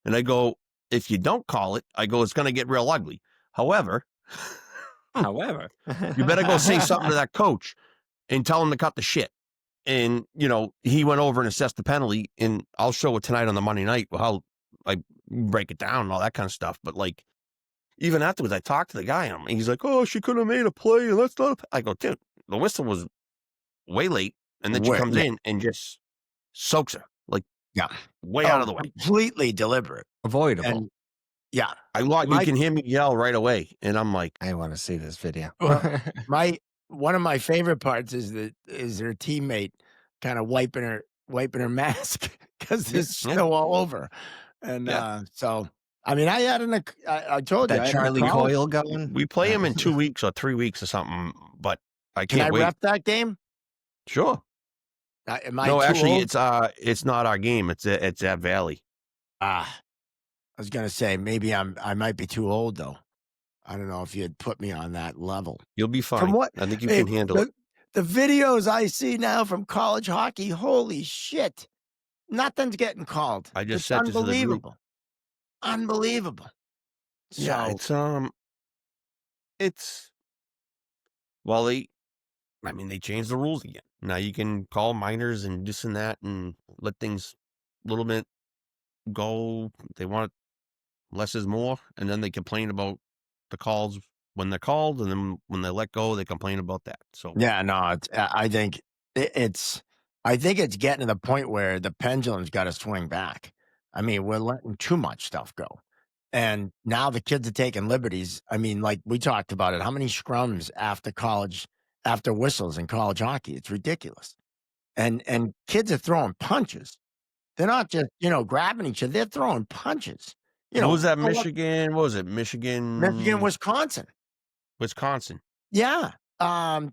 And I go, if you don't call it, I go, it's going to get real ugly. However, you better go say something to that coach and tell him to cut the shit. And, he went over and assessed the penalty, and I'll show it tonight on the Monday night, how I break it down and all that kind of stuff. But like, even afterwards, I talked to the guy, and he's like, oh, she could have made a play, and that's not. I go, dude, the whistle was way late, and then she comes in and just soaks her, like, way out of the way. Completely deliberate. Avoidable. And, yeah. You can hear me yell right away, and I'm like, I want to see this video. One of my favorite parts is her teammate kind of wiping her mask because there's snow all over. And so, I mean, I told you. That Charlie Coyle going? We play him in 2 weeks or 3 weeks or something, but I Can can't I wait. rep that game? Sure. Am I No, too actually, old? it's not our game. It's at Valley. I was gonna say maybe I might be too old though. I don't know if you'd put me on that level. You'll be fine. From what I think you can handle it. The videos I see now from college hockey, holy shit. Nothing's getting called. I just It's sent it to the group. Unbelievable. Yeah, So, it's well, they changed the rules again. Now you can call minors and this and that and let things a little bit go. They want less is more, and then they complain about the calls when they're called, and then when they let go, they complain about that. So yeah, no, I think it's getting to the point where the pendulum's got to swing back. I mean, we're letting too much stuff go. And now the kids are taking liberties. I mean, like we talked about it. How many scrums after whistles in college hockey? It's ridiculous. And kids are throwing punches. They're not just, grabbing each other. They're throwing punches. what was that? Michigan? What was it? Michigan, Wisconsin. Wisconsin. Yeah.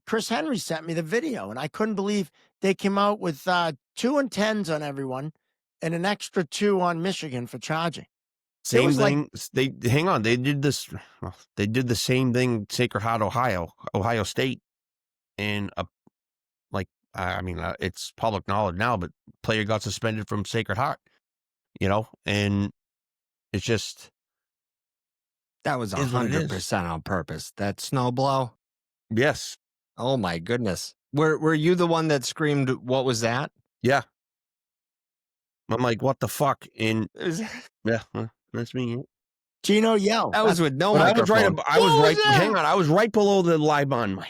Chris Henry sent me the video, and I couldn't believe they came out with 2 and 10s on everyone and an extra 2 on Michigan for charging. Same thing. They hang on. They did this. They did the same thing. Sacred Heart, Ohio State, and it's public knowledge now. But player got suspended from Sacred Heart. And it's just that was 100% on purpose. That snow blow. Yes. Oh my goodness. Were you the one that screamed? What was that? Yeah. I'm like, what the fuck? And yeah. That's me. Gino yelled. That was with no microphone. I was right. Hang on. I was right below the live on mic.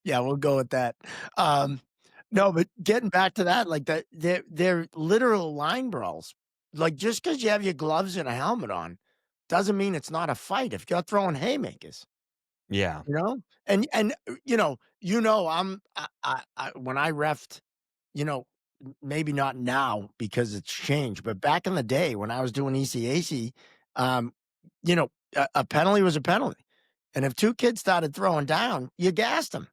Yeah, we'll go with that. No, but getting back to that, like they're literal line brawls. Like just because you have your gloves and a helmet on, doesn't mean it's not a fight. If you're throwing haymakers, yeah, and when I reffed, maybe not now because it's changed, but back in the day when I was doing ECAC, a penalty was a penalty. And if 2 kids started throwing down, you gassed them.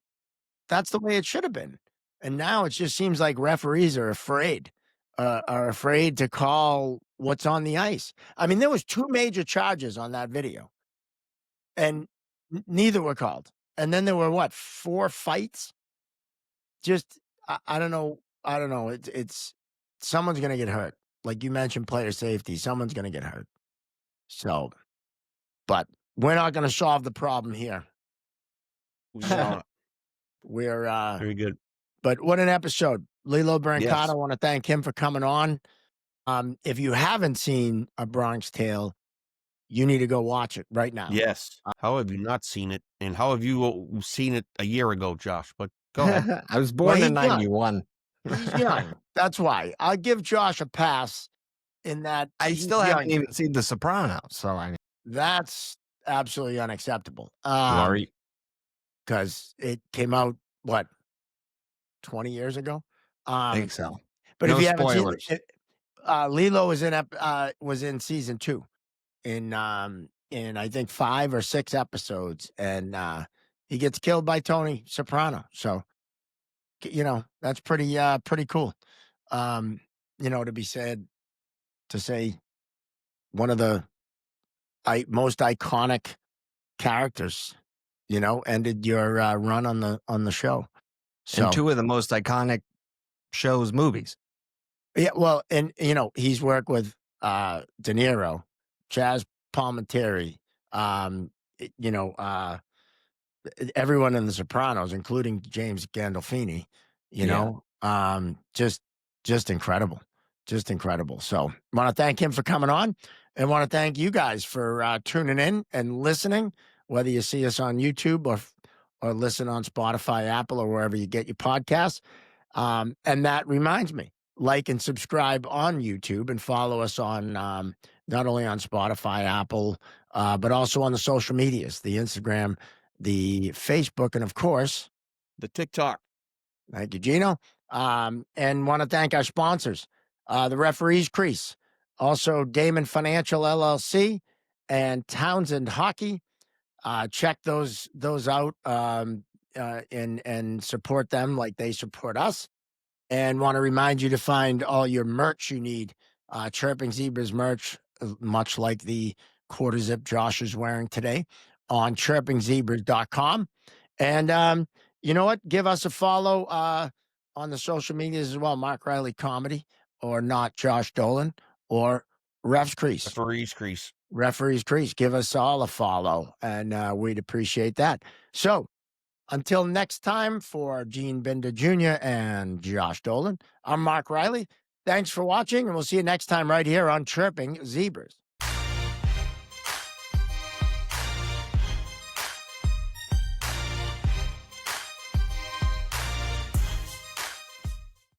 That's the way it should have been. And now it just seems like referees are afraid to call what's on the ice. I mean, there was 2 major charges on that video, and neither were called. And then there were 4 fights? Just, I don't know. It's someone's going to get hurt. Like you mentioned, player safety. Someone's going to get hurt. So, but we're not going to solve the problem here. We're very good. But what an episode. Lillo Brancato, Yes. I want to thank him for coming on. If you haven't seen A Bronx Tale, You need to go watch it right now. Yes. How have you not seen it? And how have you seen it a year ago, Josh? But go ahead. I was Well, born he's in young. 91. He's young. That's why. I'll give Josh a pass in that I he's still haven't young. even seen The Sopranos, so I mean, That's absolutely unacceptable. sorry. Because it came out, what, 20 years ago? I think so. But if No you haven't seen spoilers. it, Lilo was in season 2 in I think 5 or 6 episodes, and he gets killed by Tony Soprano. So that's pretty cool. To say one of the most iconic characters, ended your run on the show. So And 2 of the most iconic movies. yeah, well, and he's worked with De Niro, Chaz Palminteri, um, it- you know, uh, everyone in The Sopranos, including James Gandolfini. Yeah. Just incredible, just incredible. So, want to thank him for coming on, and want to thank you guys for tuning in and listening. Whether you see us on YouTube or listen on Spotify, Apple, or wherever you get your podcasts. And that reminds me, like and subscribe on YouTube and follow us on not only on Spotify, Apple, but also on the social medias, the Instagram, the Facebook, and of course, The TikTok. thank you, Gino. And want to thank our sponsors, the Referees Crease, also Damon Financial LLC, and Townsend Hockey. Check those out and support them like they support us. And want to remind you to find all your merch you need. Chirping Zebras merch, much like the quarter zip Josh is wearing today, on chirpingzebras.com. And you know what? Give us a follow on the social medias as well. Mark Riley Comedy, or Not Josh Dolan, or Ref's Crease. Referees Crease. Referees Crease. Give us all a follow, and we'd appreciate that. So, until next time, for Gene Binder Jr. and Josh Dolan, I'm Mark Riley. Thanks for watching, and we'll see you next time right here on Chirping Zebras.